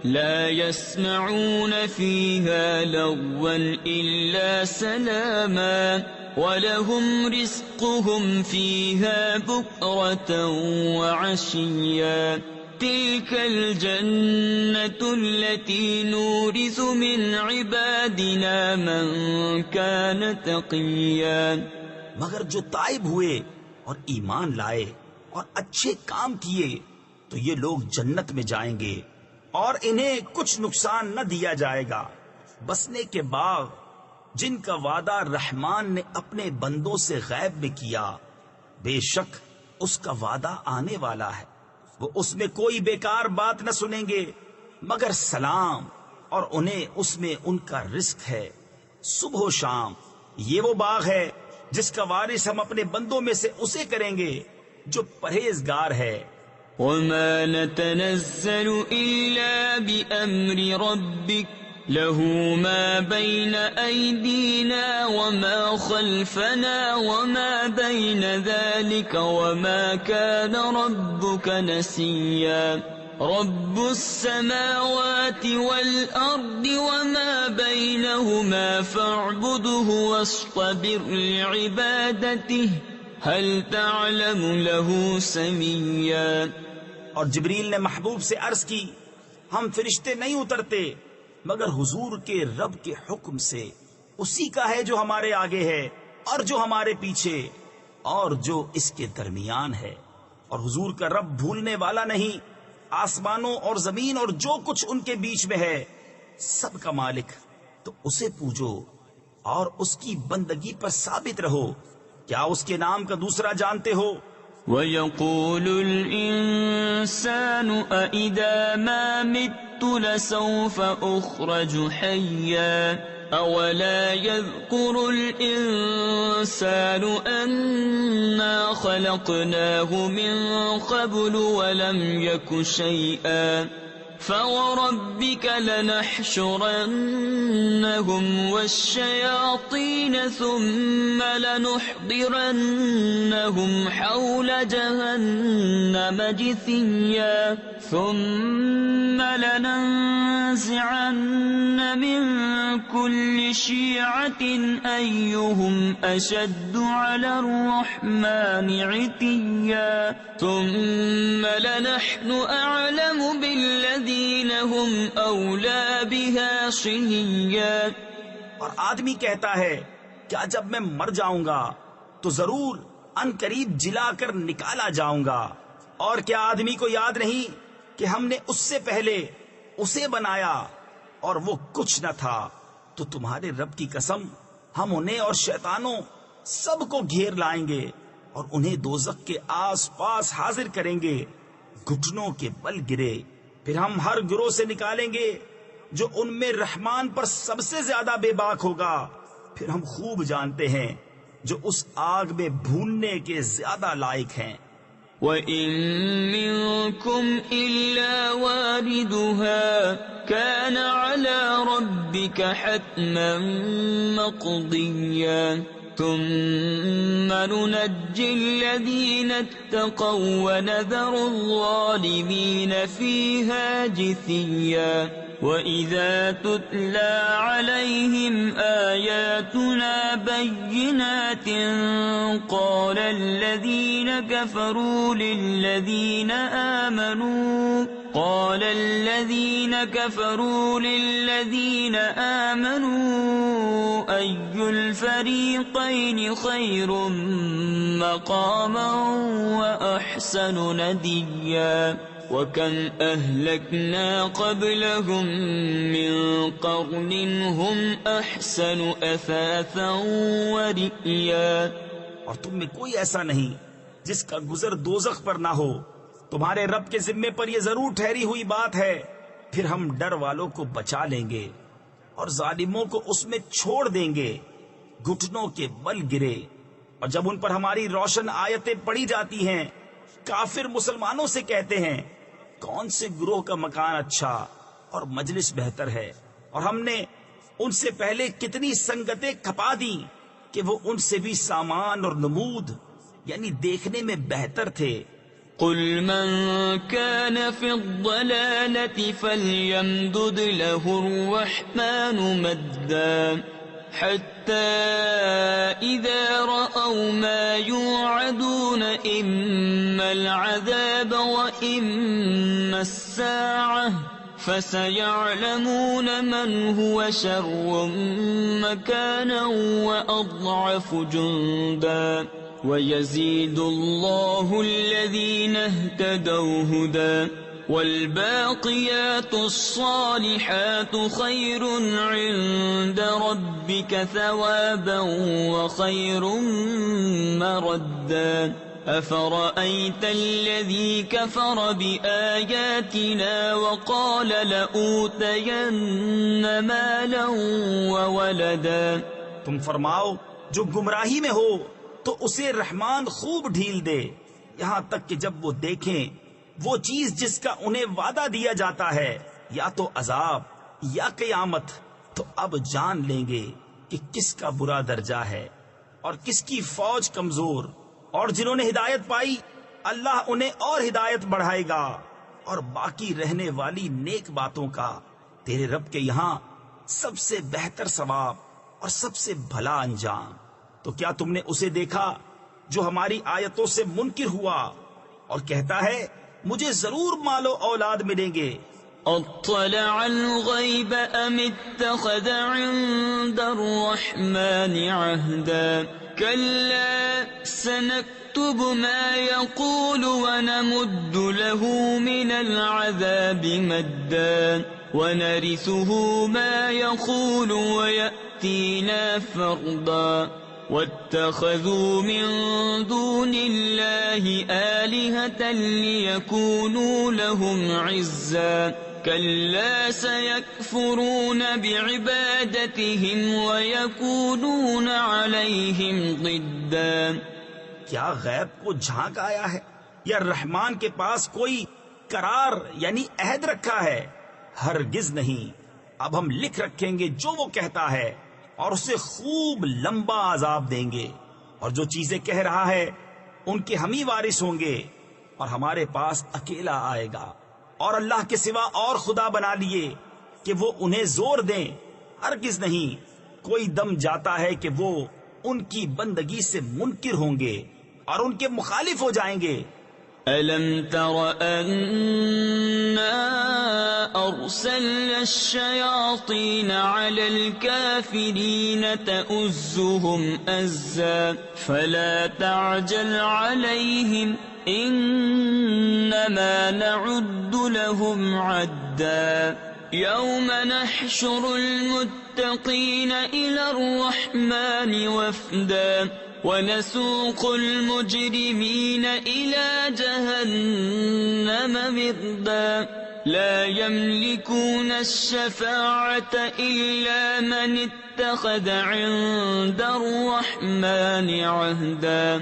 لا يسمعون فيها لغوا إلا سلاما ولهم رزقهم فيها بكرة وعشيا. تلك الجنة التي نورث من عبادنا من كان تقيا. مگر جو تائب ہوئے اور ایمان لائے اور اچھے کام کیے تو یہ لوگ جنت میں جائیں گے، اور انہیں کچھ نقصان نہ دیا جائے گا. بسنے کے باغ جن کا وعدہ رحمان نے اپنے بندوں سے غیب میں کیا، بے شک اس کا وعدہ آنے والا ہے. وہ اس میں کوئی بیکار بات نہ سنیں گے مگر سلام، اور انہیں اس میں ان کا رزق ہے صبح و شام. یہ وہ باغ ہے جس کا وارث ہم اپنے بندوں میں سے اسے کریں گے جو پرہیزگار ہے. وما نتنزل إلا بأمر ربك له ما بين أيدينا وما خلفنا وما بين ذلك وما كان ربك نسيا. رب السماوات والأرض وما بينهما فاعبده واصطبر لعبادته هل تعلم له سميا. اور جبریل نے محبوب سے عرض کی، ہم فرشتے نہیں اترتے مگر حضور کے رب کے حکم سے. اسی کا ہے جو ہمارے آگے ہے اور جو ہمارے پیچھے اور جو اس کے درمیان ہے. اور حضور کا رب بھولنے والا نہیں. آسمانوں اور زمین اور جو کچھ ان کے بیچ میں ہے سب کا مالک، تو اسے پوجو اور اس کی بندگی پر ثابت رہو. کیا اس کے نام کا دوسرا جانتے ہو؟ وَيَقُولُ الْإِنسَانُ أَإِذَا مَا مِتُّ لَسَوْفَ أُخْرَجُ حَيًّا أَوَلَا يَذْكُرُ الْإِنسَانُ أَنَّا خَلَقْنَاهُ مِنْ قَبْلُ وَلَمْ يَكُ شَيْئًا. فَوَرَبِّكَ لَنَحْشُرَنَّهُمْ وَالشَّيَاطِينَ ثُمَّ لَنُحْضِرَنَّهُمْ حَوْلَ جَهَنَّمَ جِثِيًّا. ثُمَّ لَنَنزِعَنَّ مِنْ كُلِّ شِيعَةٍ أَيُّهُمْ أَشَدُّ عَلَى الرَّحْمَنِ عِتِيًّا. ثُمَّ لَنَحْنُ أَعْلَمُ بِالَّذِينَ هُمْ أَوْلَى بِهَا صِلِيًّا. اور آدمی کہتا ہے کیا جب میں مر جاؤں گا تو ضرور ان قریب جلا کر نکالا جاؤں گا. اور کیا آدمی کو یاد نہیں کہ ہم نے اس سے پہلے اسے بنایا اور وہ کچھ نہ تھا. تو تمہارے رب کی قسم ہم انہیں اور شیطانوں سب کو گھیر لائیں گے اور انہیں دوزخ کے آس پاس حاضر کریں گے، گھٹنوں کے بل گرے، پھر ہم ہر گروہ سے نکالیں گے جو ان میں رحمان پر سب سے زیادہ بے باک ہوگا، پھر ہم خوب جانتے ہیں جو اس آگ میں بھوننے کے زیادہ لائق ہیں۔ وَإِن مِّنكُمْ إِلَّا وَارِدُهَا كَانَ عَلَى رَبِّكَ حَتْمًا مَّقْضِيًّا ثُمَّ نُنَجِّي الَّذِينَ اتَّقَوا وَنَذَرُ الظَّالِمِينَ فِيهَا جِثِيًّا وَإِذَا تُتْلَى عَلَيْهِمْ آيَاتُنَا بَيِّنَاتٍ قَالَ الَّذِينَ كَفَرُوا لِلَّذِينَ آمَنُوا أَيُّ الْفَرِيقَيْنِ خَيْرٌ مَّقَامًا وَأَحْسَنُ نَدِيًّا وَكَمْ أَهْلَكْنَا قَبْلَهُمْ مِنْ قَرْنٍ هُمْ أَحْسَنُ أَثَاثًا وَرِئْيًا۔ اور تم میں کوئی ایسا نہیں جس کا گزر دوزخ پر نہ ہو، تمہارے رب کے ذمے پر یہ ضرور ٹھہری ہوئی بات ہے، پھر ہم ڈر والوں کو بچا لیں گے اور ظالموں کو اس میں چھوڑ دیں گے، گھٹنوں کے بل گرے۔ اور جب ان پر ہماری روشن آیتیں پڑھی جاتی ہیں، کافر مسلمانوں سے کہتے ہیں کون سے گروہ کا مکان اچھا اور مجلس بہتر ہے، اور ہم نے ان سے پہلے کتنی سنگتیں کھپا دیں کہ وہ ان سے بھی سامان اور نمود یعنی دیکھنے میں بہتر تھے۔ قُلْ مَنْ كَانَ فِي الضَّلَالَةِ فَلْيَمْدُدْ لَهُ الرَّحْمَنُ مَدًّا حَتَّى إِذَا رَأَوْا مَا يُوعَدُونَ إِمَّا الْعَذَابَ وَإِمَّا السَّاعَةَ فَسَيَعْلَمُونَ مَنْ هُوَ شَرٌّ مَّكَانًا وَأَضْعَفُ جُندًا وَيَزِيدُ اللَّهُ الَّذِينَ اهْتَدَوْا هُدًى وَالْبَاقِيَاتُ الصَّالِحَاتُ خَيْرٌ عِندَ رَبِّكَ ثَوَابًا وَخَيْرٌ مَّرَدًّا أَفَرَأَيْتَ الَّذِي كَفَرَ بِآيَاتِنَا وَقَالَ لَأُوتَيَنَّ مَالًا وَوَلَدًا۔ تم فرماؤ جو گمراہی میں ہو تو اسے رحمان خوب ڈھیل دے، یہاں تک کہ جب وہ دیکھیں وہ چیز جس کا انہیں وعدہ دیا جاتا ہے، یا تو عذاب یا قیامت، تو اب جان لیں گے کہ کس کا برا درجہ ہے اور کس کی فوج کمزور۔ اور جنہوں نے ہدایت پائی اللہ انہیں اور ہدایت بڑھائے گا، اور باقی رہنے والی نیک باتوں کا تیرے رب کے یہاں سب سے بہتر ثواب اور سب سے بھلا انجام۔ تو کیا تم نے اسے دیکھا جو ہماری آیتوں سے منکر ہوا اور کہتا ہے مجھے ضرور مال و اولاد ملیں گے؟ اطلع الغیب ام اتخذ عند الرحمن عهدا كلا سنكتب ما يقول ونمد له من العذاب مدا ونرثه ما يقول ويأتينا فردا واتخذوا من دون الله آلهة ليكونوا لهم عزا كلا سيكفرون بعبادتهم ويكونون عليهم ضدا۔ کیا غیب کو جھانک آیا ہے یا رحمان کے پاس کوئی قرار یعنی عہد رکھا ہے؟ ہرگز نہیں۔ اب ہم لکھ رکھیں گے جو وہ کہتا ہے اور اسے خوب لمبا عذاب دیں گے، اور جو چیزیں کہہ رہا ہے ان کے ہم ہی وارث ہوں گے، اور ہمارے پاس اکیلا آئے گا، اور اللہ کے سوا اور خدا بنا لیے کہ وہ انہیں زور دیں۔ ہرگز نہیں، کوئی دم جاتا ہے کہ وہ ان کی بندگی سے منکر ہوں گے اور ان کے مخالف ہو جائیں گے۔ أَلَمْ تَرَ أَنَّا أَرْسَلْنَا الشَّيَاطِينَ عَلَى الْكَافِرِينَ تَؤُزُّهُمْ أَزًّا فَلَا تَعْجَلْ عَلَيْهِمْ إِنَّمَا نَعُدُّ لَهُمْ عَدًّا يَوْمَ نَحْشُرُ الْمُتَّقِينَ المتقين إلى الرحمن وفدا ونسوق المجرمين إلى جهنم وردا لا يملكون الشفاعة إلا من اتخذ عند الرحمن عهدا.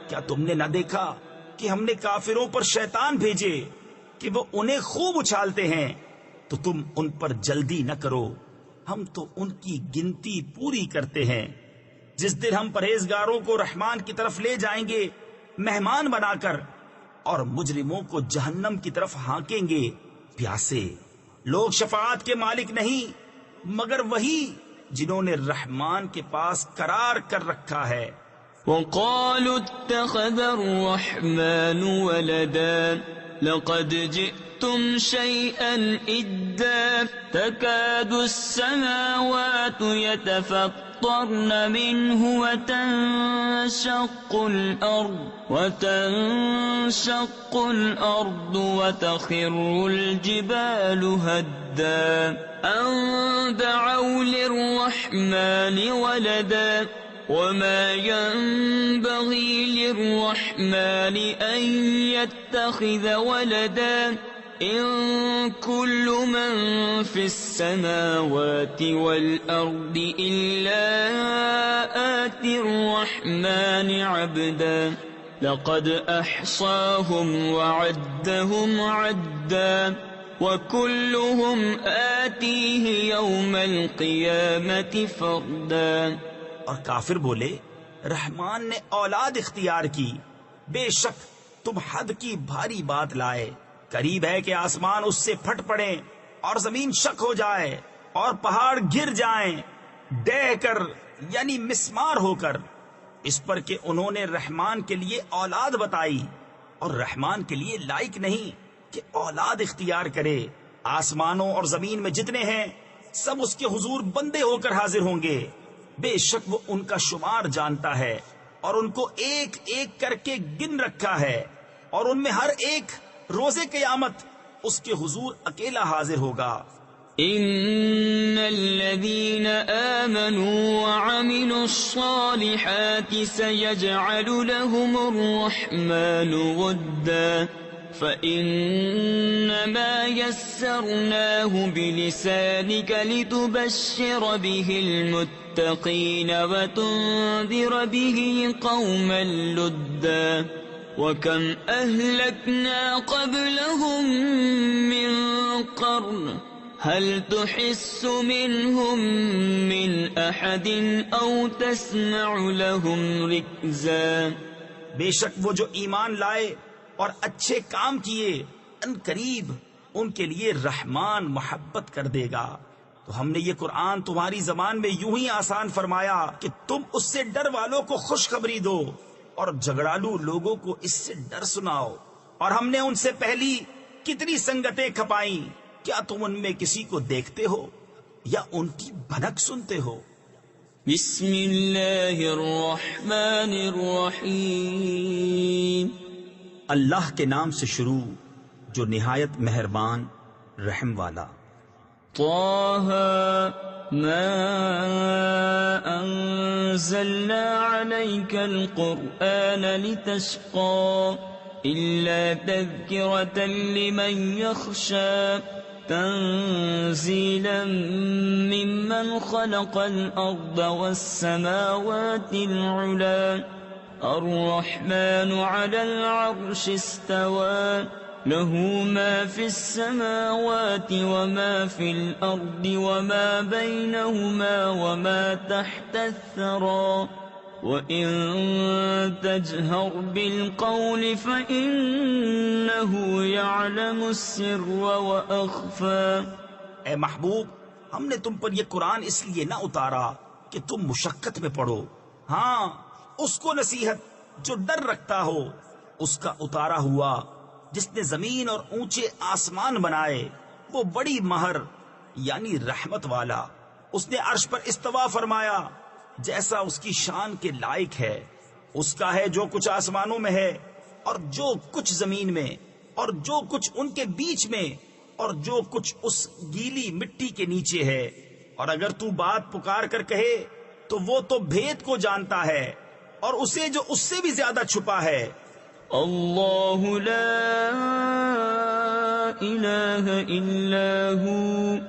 کیا تم نے نہ دیکھا کہ ہم نے کافروں پر شیطان بھیجے کہ وہ انہیں خوب اچھالتے ہیں، تو تم ان پر جلدی نہ کرو، ہم تو ان کی گنتی پوری کرتے ہیں. جس دن ہم پرہیزگاروں کو رحمان کی طرف لے جائیں گے مہمان بنا کر، اور مجرموں کو جہنم کی طرف ہانکیں گے پیاسے. لوگ شفاعت کے مالک نہیں مگر وہی جنہوں نے رحمان کے پاس قرار کر رکھا ہے. وقالوا اتخذ الرحمن ولدا لقد جئتم شيئا إدا تكاد السماوات يتفطرن منه وتنشق الأرض وتخر الجبال هدا أن دعوا للرحمن ولدا وما ينبغي للرحمن أن يتخذ ولدا إن كل من في السماوات والأرض إلا آتي الرحمن عبدا لقد أحصاهم وعدهم عدا وكلهم آتيه يوم القيامة فردا. اور کافر بولے رحمان نے اولاد اختیار کی، بے شک تم حد کی بھاری بات لائے. قریب ہے کہ آسمان اس سے پھٹ پڑے اور زمین شک ہو جائے اور پہاڑ گر جائیں ڈہ کر یعنی مسمار ہو کر، اس پر کہ انہوں نے رحمان کے لیے اولاد بتائی، اور رحمان کے لیے لائق نہیں کہ اولاد اختیار کرے. آسمانوں اور زمین میں جتنے ہیں سب اس کے حضور بندے ہو کر حاضر ہوں گے. بے شک وہ ان کا شمار جانتا ہے اور ان کو ایک ایک کر کے گن رکھا ہے، اور ان میں ہر ایک روز قیامت اس کے حضور اکیلا حاضر ہوگا. ان الذين آمنوا وعملوا الصالحات سيجعل لهم الرحمن ودا فإنما يسرناه بلسانك لتبشر به المتقين وتنذر به قوما لدا وكم أهلكنا قبلهم من قرن هل تحس منهم من أحد أو تسمع لهم ركزا. بے شک وہ جو ایمان لائے اور اچھے کام کیے ان قریب ان کے لیے رحمان محبت کر دے گا. تو ہم نے یہ قرآن تمہاری زبان میں یوں ہی آسان فرمایا کہ تم اس سے ڈر والوں کو خوشخبری دو اور جھگڑالو لوگوں کو اس سے ڈر سناؤ. اور ہم نے ان سے پہلی کتنی سنگتیں کھپائیں، کیا تم ان میں کسی کو دیکھتے ہو یا ان کی بھنک سنتے ہو؟ بسم اللہ الرحمن الرحیم. اللہ کے نام سے شروع جو نہایت مہربان رحم والا. طه ما انزلنا عليك القرآن لتشقى إلا تذكرة لمن يخشى تنزيلا ممن خلق الأرض والسماوات العلى الرحمن على العرش استوى له ما في السماوات وما في الأرض وما بينهما وما تحت الثرى وَإِن تَجْهَرْ بِالْقَوْلِ فَإِنَّهُ يَعْلَمُ السِّرَّ وَأَخْفَى. اے محبوب، ہم نے تم پر یہ قرآن اس لیے نہ اتارا کہ تم مشقت میں پڑھو، ہاں اس کو نصیحت جو ڈر رکھتا ہو، اس کا اتارا ہوا جس نے زمین اور اونچے آسمان بنائے، وہ بڑی مہر یعنی رحمت والا. اس نے عرش پر استوا فرمایا جیسا اس کی شان کے لائق ہے. اس کا ہے جو کچھ آسمانوں میں ہے اور جو کچھ زمین میں اور جو کچھ ان کے بیچ میں اور جو کچھ اس گیلی مٹی کے نیچے ہے. اور اگر تو بات پکار کر کہے تو وہ تو بھید کو جانتا ہے اور اسے جو اس سے بھی زیادہ چھپا ہے۔ اللہ لا الہ الا هو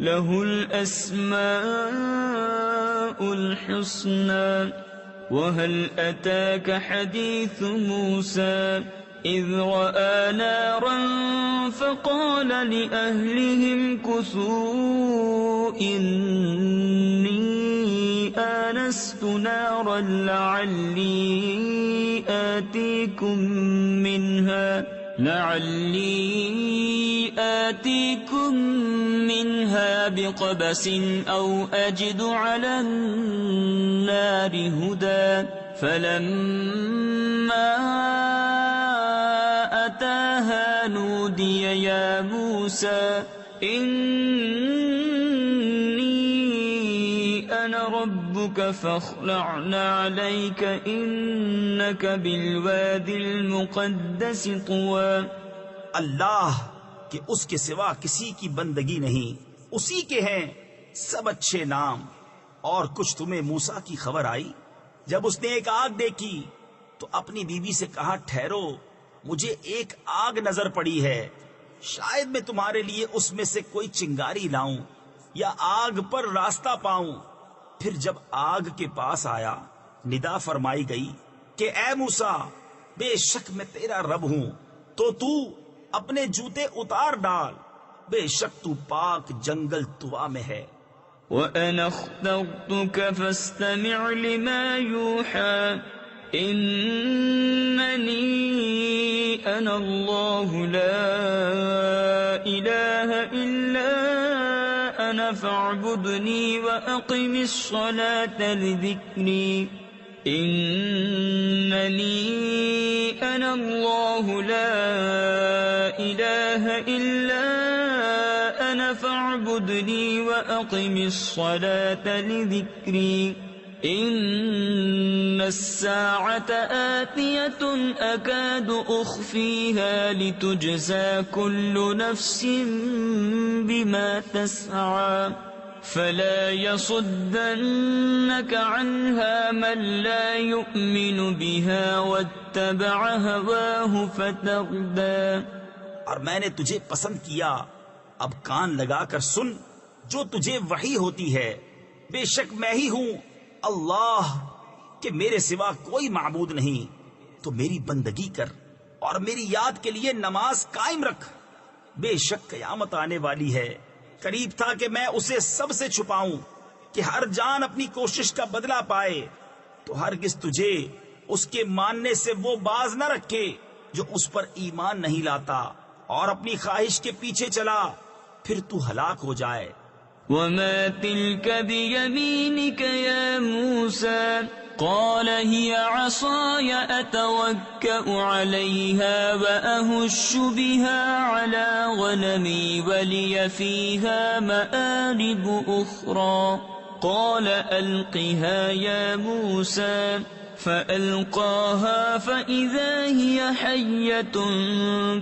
له الاسماء الحسنى وهل اتاك حديث موسى اذ رأى نارا فقال لأهلهم كثوا إني آنست نارا لعلي آتيكم منها بقبس أو أجد على النار هدى فلما أتاها نودي يا موسى أنا ربك فاخلع عليك إنك بالواد المقدس طوى۔ اللہ کہ اس کے سوا کسی کی بندگی نہیں، اسی کے ہیں سب اچھے نام۔ اور کچھ تمہیں موسیٰ کی خبر آئی جب اس نے ایک آگ دیکھی تو اپنی بیوی سے کہا ٹھہرو، مجھے ایک آگ نظر پڑی ہے، شاید میں تمہارے لیے اس میں سے کوئی چنگاری لاؤں یا آگ پر راستہ پاؤں۔ پھر جب آگ کے پاس آیا ندا فرمائی گئی کہ اے موسیٰ بے شک میں تیرا رب ہوں، تو اپنے جوتے اتار ڈال، بے شک تو پاک جنگل طوا میں ہے۔ وَأَنَا اخْتَرْتُكَ فَاسْتَمِعْ لِمَا يُوحَى إِنَّنِي أَنَا اللَّهُ لَا إِلَهَ إِلَّا أَنَا فَاعْبُدْنِي وَأَقِمِ الصَّلَاةَ لِذِكْرِي إِنَّنِي أَنَا اللَّهُ لَا إِلَهَ إِلَّا أَنَا فَاعْبُدْنِي وَأَقِمِ الصَّلَاةَ لِذِكْرِي إِنَّ السَّاعَةَ آتِيَةٌ أَكَادُ أُخْفِيهَا لِتُجْزَى كُلُّ نَفْسٍ بِمَا تَسْعَى فَلَا يَصُدَّنَّكَ عَنْهَا مَن لَّا يُؤْمِنُ بِهَا وَاتَّبَعَ هَوَاهُ فَتَرْدَى۔ اور میں نے تجھے پسند کیا، اب کان لگا کر سن جو تجھے وحی ہوتی ہے، بے شک میں ہی ہوں اللہ کہ میرے سوا کوئی معبود نہیں، تو میری بندگی کر اور میری یاد کے لیے نماز قائم رکھ۔ بے شک قیامت آنے والی ہے، قریب تھا کہ میں اسے سب سے چھپاؤں کہ ہر جان اپنی کوشش کا بدلہ پائے، تو ہرگز تجھے اس کے ماننے سے وہ باز نہ رکھے جو اس پر ایمان نہیں لاتا اور اپنی خواہش کے پیچھے چلا، پھر تو ہلاک ہو جائے۔ وَمَا تِلْكَ بِيَمِينِكَ يَا مُوسَى قَالَ هِيَ عَصَايَ أَتَوَكَّأُ عَلَيْهَا وَأَهُشُّ بِهَا عَلَى غَنَمِي وَلِيَ فِيهَا مَآرِبُ أُخْرَى قَالَ أَلْقِهَا يَا مُوسَى فَأَلْقَاهَا فَإِذَا هِيَ حَيَّةٌ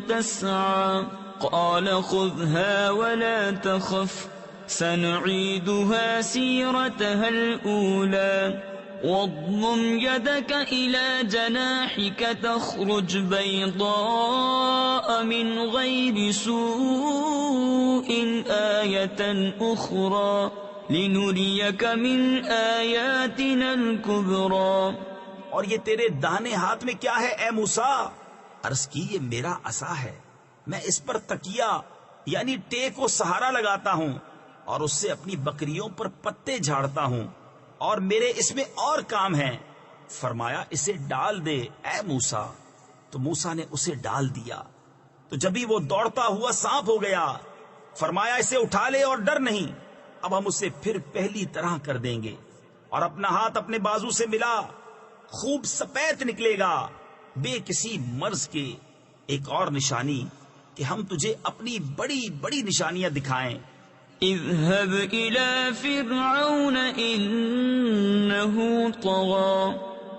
تَسْعَى قَالَ خُذْهَا وَلَا تَخَفْ سَنُعِيدُهَا سِيرَتَهَا الْأُولَى وَاضْمُمْ يَدَكَ إِلَى جَنَاحِكَ تَخْرُجْ بَيْضَاءَ مِنْ غَيْرِ سُوءٍ آيَةً أُخْرَى لِنُرِيَكَ مِنْ آيَاتِنَا الْكُبْرَى۔ اور یہ تیرے داہنے ہاتھ میں کیا ہے اے موسیٰ؟ عرض کی یہ میرا عصا ہے، میں اس پر تکیہ یعنی ٹیک و سہارا لگاتا ہوں اور اس سے اپنی بکریوں پر پتے جھاڑتا ہوں، اور میرے اس میں اور کام ہیں۔ فرمایا اسے ڈال دے اے موسیٰ، تو موسیٰ نے اسے ڈال دیا، تو جبھی وہ دوڑتا ہوا سانپ ہو گیا۔ فرمایا اسے اٹھا لے اور ڈر نہیں، اب ہم اسے پھر پہلی طرح کر دیں گے۔ اور اپنا ہاتھ اپنے بازو سے ملا، خوب سپید نکلے گا بے کسی مرض کے۔ ایک اور نشانی کہ ہم تجھے اپنی بڑی بڑی نشانیاں دکھائیں۔ اذهب إلى فرعون إنه طغى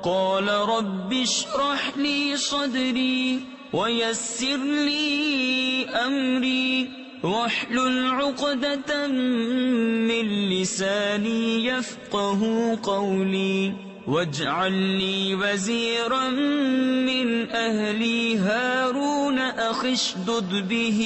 قال رب اشرح لي صدري ويسر لي أمري واحلل عقدة من لساني يفقه قولي واجعل لي وزيرا من أهلي هارون أخي اشدد به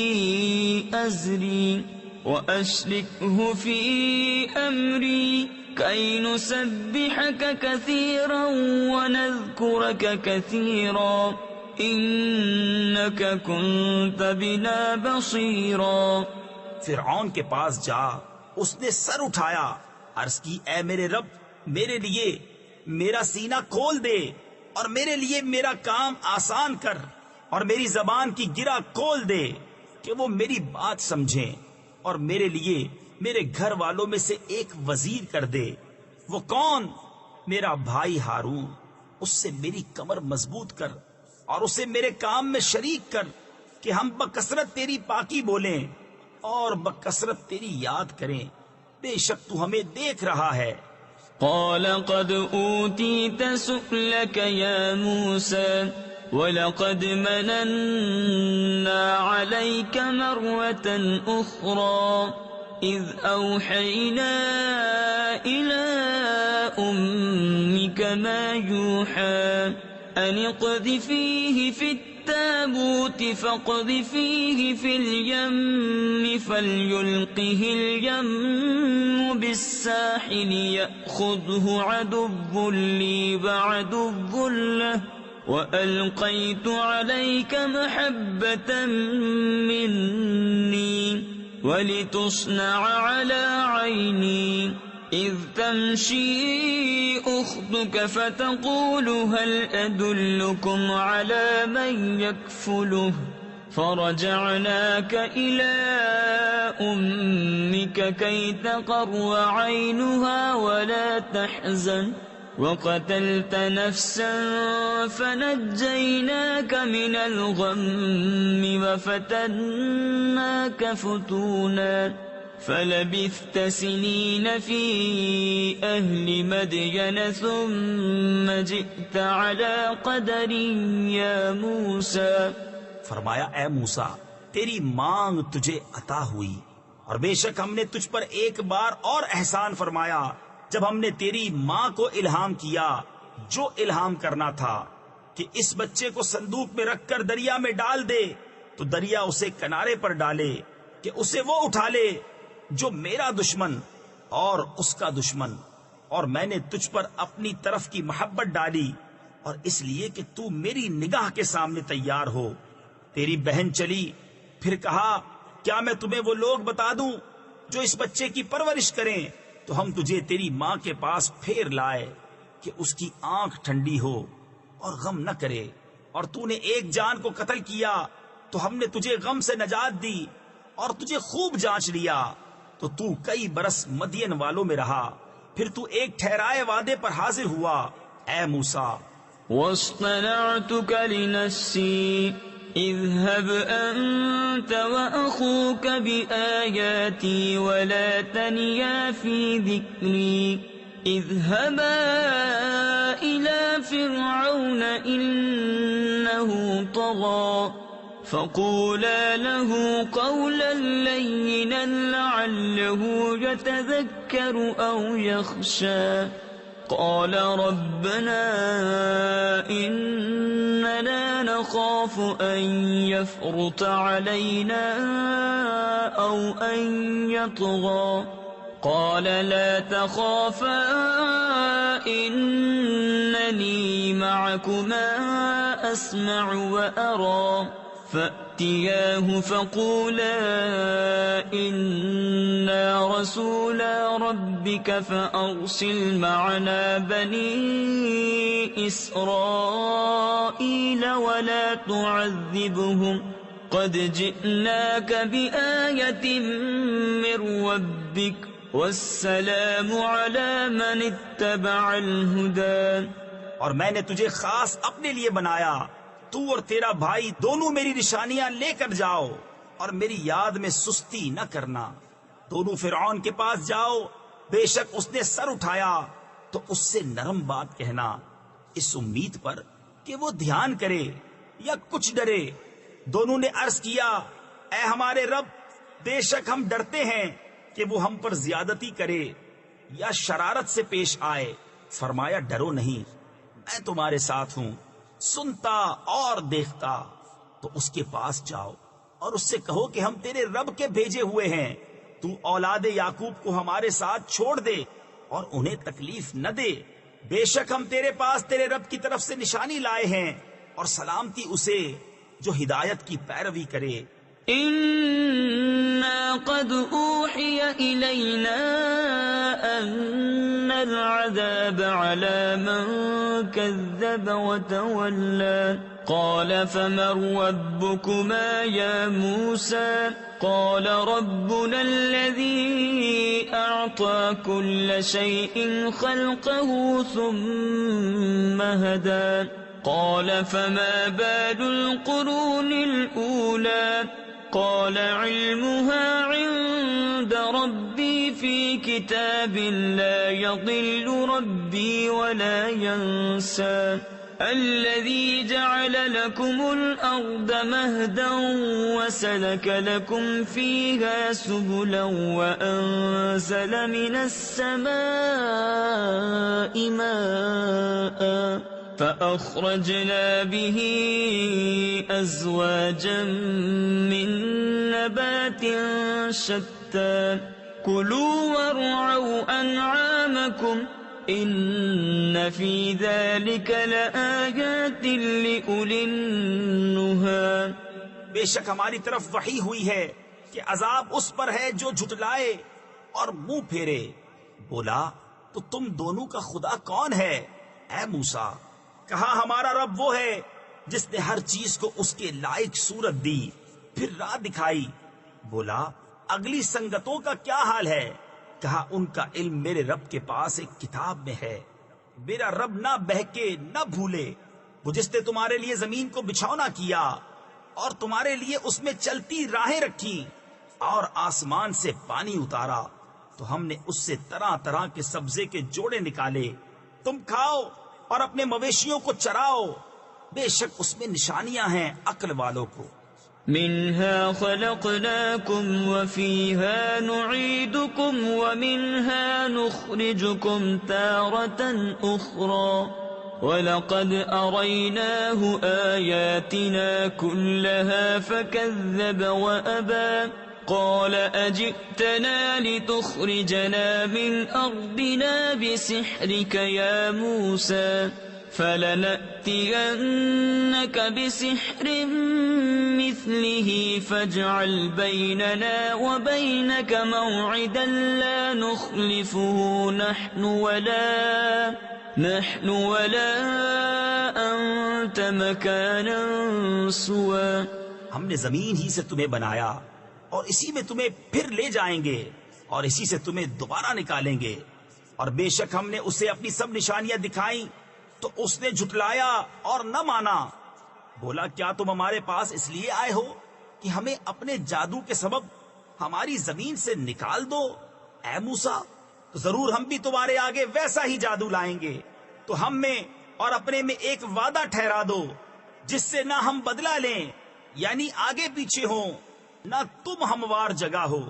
أزري وأشركه في أمري كي نسبحك كثيرا ونذكرك كثيرا إنك كنت بنا بصيرا. فرعون کے پاس جا، اس نے سر اٹھایا، عرض کی اے میرے رب، میرے لیے میرا سینہ کھول دے اور میرے لیے میرا کام آسان کر اور میری زبان کی گرہ کھول دے کہ وہ میری بات سمجھیں، اور میرے لیے میرے گھر والوں میں سے ایک وزیر کر دے. وہ کون؟ میرا بھائی ہارون. اس سے میری کمر مضبوط کر اور اسے میرے کام میں شریک کر کہ ہم بکثرت تیری پاکی بولیں اور بکثرت تیری یاد کریں. بے شک تو ہمیں دیکھ رہا ہے. قال قد أوتيت سؤلك يا موسى وَلَقَدْ مَنَنَّا عَلَيْكَ مَرَّةً أُخْرَى إِذْ أَوْحَيْنَا إِلَىٰ أُمِّكَ مَا يُوحَىٰ أَنِ اقْذِفِيهِ فِي التَّابُوتِ فَاقْذِفِيهِ فِي الْيَمِّ فَلْيُلْقِهِ الْيَمُّ بِالسَّاحِلِ يَأْخُذْهُ عَدُوٌّ لِّي وَعَدُوٌّ لَّهُ وَأَلْقَيْتُ عَلَيْكَ مَحَبَّةً مِّنِّي وَلِتُصْنَعَ عَلَىٰ عَيْنِي إِذْ تَمْشِي أُخْتُكَ فَتَقُولُ هَلْ أَدُلُّكُمْ عَلَىٰ مَن يَكْفُلُهُ فَرَجَعْنَاكَ إِلَىٰ أُمِّكَ كَيْ تَقَرَّ عَيْنُهَا وَلَا تَحْزَنَ وَقَتَلْتَ نَفْسًا فَنَجَّيْنَاكَ مِنَ الْغَمِّ وَفَتَنَّاكَ فُتُونًا فَلَبِثْتَ سِنِينَ فِي أَهْلِ مَدْيَنَ ثُمَّ جِئْتَ عَلَىٰ قَدَرٍ يَا مُوسَىٰ. فرمایا اے موسیٰ، تیری مانگ تجھے عطا ہوئی، اور بے شک ہم نے تجھ پر ایک بار اور احسان فرمایا جب ہم نے تیری ماں کو الہام کیا جو الہام کرنا تھا کہ اس بچے کو صندوق میں رکھ کر دریا میں ڈال دے، تو دریا اسے کنارے پر ڈالے کہ اسے وہ اٹھا لے جو میرا دشمن اور اس کا دشمن. اور میں نے تجھ پر اپنی طرف کی محبت ڈالی، اور اس لیے کہ تو میری نگاہ کے سامنے تیار ہو. تیری بہن چلی، پھر کہا کیا میں تمہیں وہ لوگ بتا دوں جو اس بچے کی پرورش کریں؟ تو ہم تجھے تیری ماں کے پاس پھیر لائے کہ اس کی آنکھ ٹھنڈی ہو اور غم نہ کرے. اور تو نے ایک جان کو قتل کیا تو ہم نے تجھے غم سے نجات دی اور تجھے خوب جانچ لیا. تو تو کئی برس مدین والوں میں رہا، پھر تو ایک ٹھہرائے وعدے پر حاضر ہوا. اے موسیٰ، وَاصْطَنَعْتُكَ لِنَفْسِي اذهب أنت وأخوك بآياتي ولا تنيا في ذكري اذهبا إلى فرعون إنه طغى فقولا له قولا لينا لعله يتذكر أو يخشى. قال ربنا إننا نخاف أن يفرط علينا أو أن يطغى. قال لا تخافا إنني معكما أسمع وأرى. فأتياه فقولا إنا رسولا ربك فأرسل معنا بني إسرائيل ولا تعذبهم قد جئناك بآية من ربك والسلام على من اتبع الهدى. اور میں نے تجھے خاص اپنے لیے بنایا، تو اور تیرا بھائی دونوں میری نشانیاں لے کر جاؤ اور میری یاد میں سستی نہ کرنا. دونوں فرعون کے پاس جاؤ، بے شک اس نے سر اٹھایا تو اس سے نرم بات کہنا، اس امید پر کہ وہ دھیان کرے یا کچھ ڈرے. دونوں نے عرض کیا اے ہمارے رب، بے شک ہم ڈرتے ہیں کہ وہ ہم پر زیادتی کرے یا شرارت سے پیش آئے۔ فرمایا ڈرو نہیں، میں تمہارے ساتھ ہوں، سنتا اور دیکھتا۔ تو اس کے پاس جاؤ اور اس سے کہو کہ ہم تیرے رب کے بھیجے ہوئے ہیں، تو اولاد یعقوب کو ہمارے ساتھ چھوڑ دے اور انہیں تکلیف نہ دے۔ بے شک ہم تیرے پاس تیرے رب کی طرف سے نشانی لائے ہیں، اور سلامتی اسے جو ہدایت کی پیروی کرے۔ إنا قد أوحي إلينا أن العذاب على من كذب وتولى قال فمن ربكما يا موسى قال ربنا الذي أعطى كل شيء خلقه ثم هدى قال فما بال القرون الأولى قال علمها عند ربي في كتاب لا يضل ربي ولا ينسى الذي جعل لكم الأرض مهدا وسلك لكم فيها سبلا وأنزل من السماء ماء فأخرجنا به أزواجا من نبات شتى كلوا وارعوا أنعامكم إن في ذلك لآيات لأولي النهى۔ بے شک ہماری طرف وحی ہوئی ہے کہ عذاب اس پر ہے جو جھٹلائے اور منہ پھیرے۔ بولا تو تم دونوں کا خدا کون ہے اے موسیٰ؟ کہا ہمارا رب وہ ہے جس نے ہر چیز کو اس کے لائق صورت دی، پھر راہ دکھائی۔ بولا اگلی سنگتوں کا کیا حال ہے؟ کہا ان کا علم میرے رب کے پاس ایک کتاب میں ہے۔ میرا رب نہ بہکے نہ بھولے، وہ جس نے تمہارے لیے زمین کو بچھونا کیا اور تمہارے لیے اس میں چلتی راہیں رکھی اور آسمان سے پانی اتارا، تو ہم نے اس سے طرح طرح کے سبزے کے جوڑے نکالے، تم کھاؤ اور اپنے مویشیوں کو چراؤ، بے شک اس میں نشانیاں ہیں عقل والوں کو۔ منها خلقناكم وفيها نعيدكم ومنها نخرجكم تارة أخرى وَلَقَدْ أَرَيْنَاهُ آيَاتِنَا كُلَّهَا فَكَذَّبَ وَأَبَى قَالَ أَجِئْتَنَا لِتُخْرِجَنَا مِنْ أَرْضِنَا بِسِحْرِكَ يَا مُوسَى فَلَنَأْتِيَنَّكَ بِسِحْرٍ مِثْلِهِ فَاجْعَلْ بَيْنَنَا وَبَيْنَكَ مَوْعِدًا لَا نُخْلِفُهُ نحن ولا أنت مكانا سوا۔ ہم نے زمین ہی سے تمہیں بنایا اور اسی میں تمہیں پھر لے جائیں گے اور اسی سے تمہیں دوبارہ نکالیں گے، اور بے شک ہم نے اسے اپنی سب نشانیاں دکھائیں تو اس نے جھٹلایا اور نہ مانا۔ بولا کیا تم ہمارے پاس اس لیے آئے ہو کہ ہمیں اپنے جادو کے سبب ہماری زمین سے نکال دو؟ اے موسیٰ تو ضرور ہم بھی تمہارے آگے ویسا ہی جادو لائیں گے، تو ہم میں اور اپنے میں ایک وعدہ ٹھہرا دو جس سے نہ ہم بدلہ لیں، یعنی آگے پیچھے ہوں، نہ تم ہموار جگہ ہو۔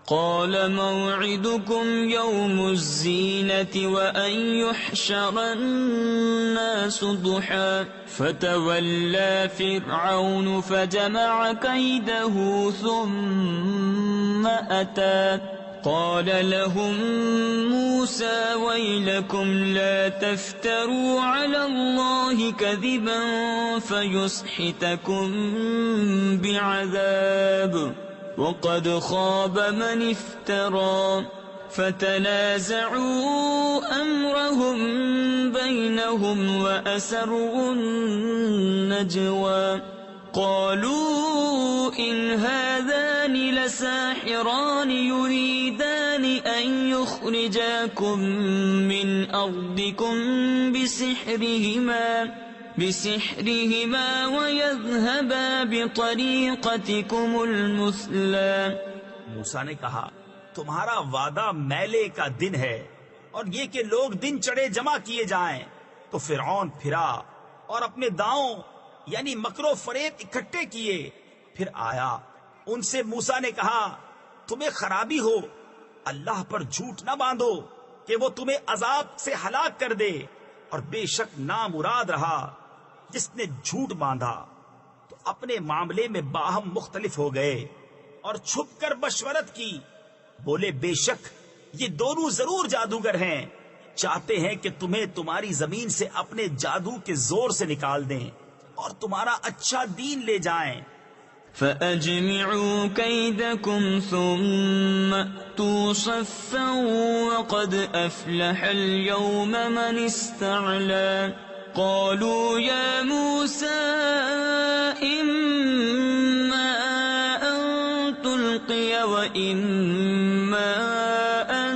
قال موعدكم يوم الزينة وأن يحشر الناس ضحى فتولى فرعون فجمع كيده ثم أتى قال لهم موسى ويلكم لا تفتروا على الله كذبا فيسحتكم بعذاب وقد خاب من افترى فتنازعوا أمرهم بينهم وأسروا النجوى قالوا إن هذان لساحران يريدان أن يخرجاكم من أرضكم بسحرهما ويذهبا بطريقتكم المثلى۔ موسیٰ نے کہا تمہارا وعدہ میلے کا دن ہے، اور یہ کہ لوگ دن چڑھے جمع کیے جائیں۔ تو فرعون پھرا اور اپنے داؤں یعنی مکر و فریب اکٹھے کیے، پھر آیا۔ ان سے موسیٰ نے کہا تمہیں خرابی ہو، اللہ پر جھوٹ نہ باندھو کہ وہ تمہیں عذاب سے ہلاک کر دے، اور بے شک نامراد رہا جس نے جھوٹ باندھا۔ تو اپنے معاملے میں باہم مختلف ہو گئے اور چھپ کر مشورت کی، بولے بے شک یہ دونوں ضرور جادوگر ہیں، چاہتے ہیں کہ تمہیں تمہاری زمین سے اپنے جادو کے زور سے نکال دیں اور تمہارا اچھا دین لے جائیں۔ فَأَجْمِعُوا كَيْدَكُمْ ثُمَّ ائْتُوا صَفًّا وَقَدْ أَفْلَحَ الْيَوْمَ مَنِ اسْتَعْلَى قَالُوا يَا مُوسَى إِمَّا أَن تُلْقِيَ وَإِمَّا أَن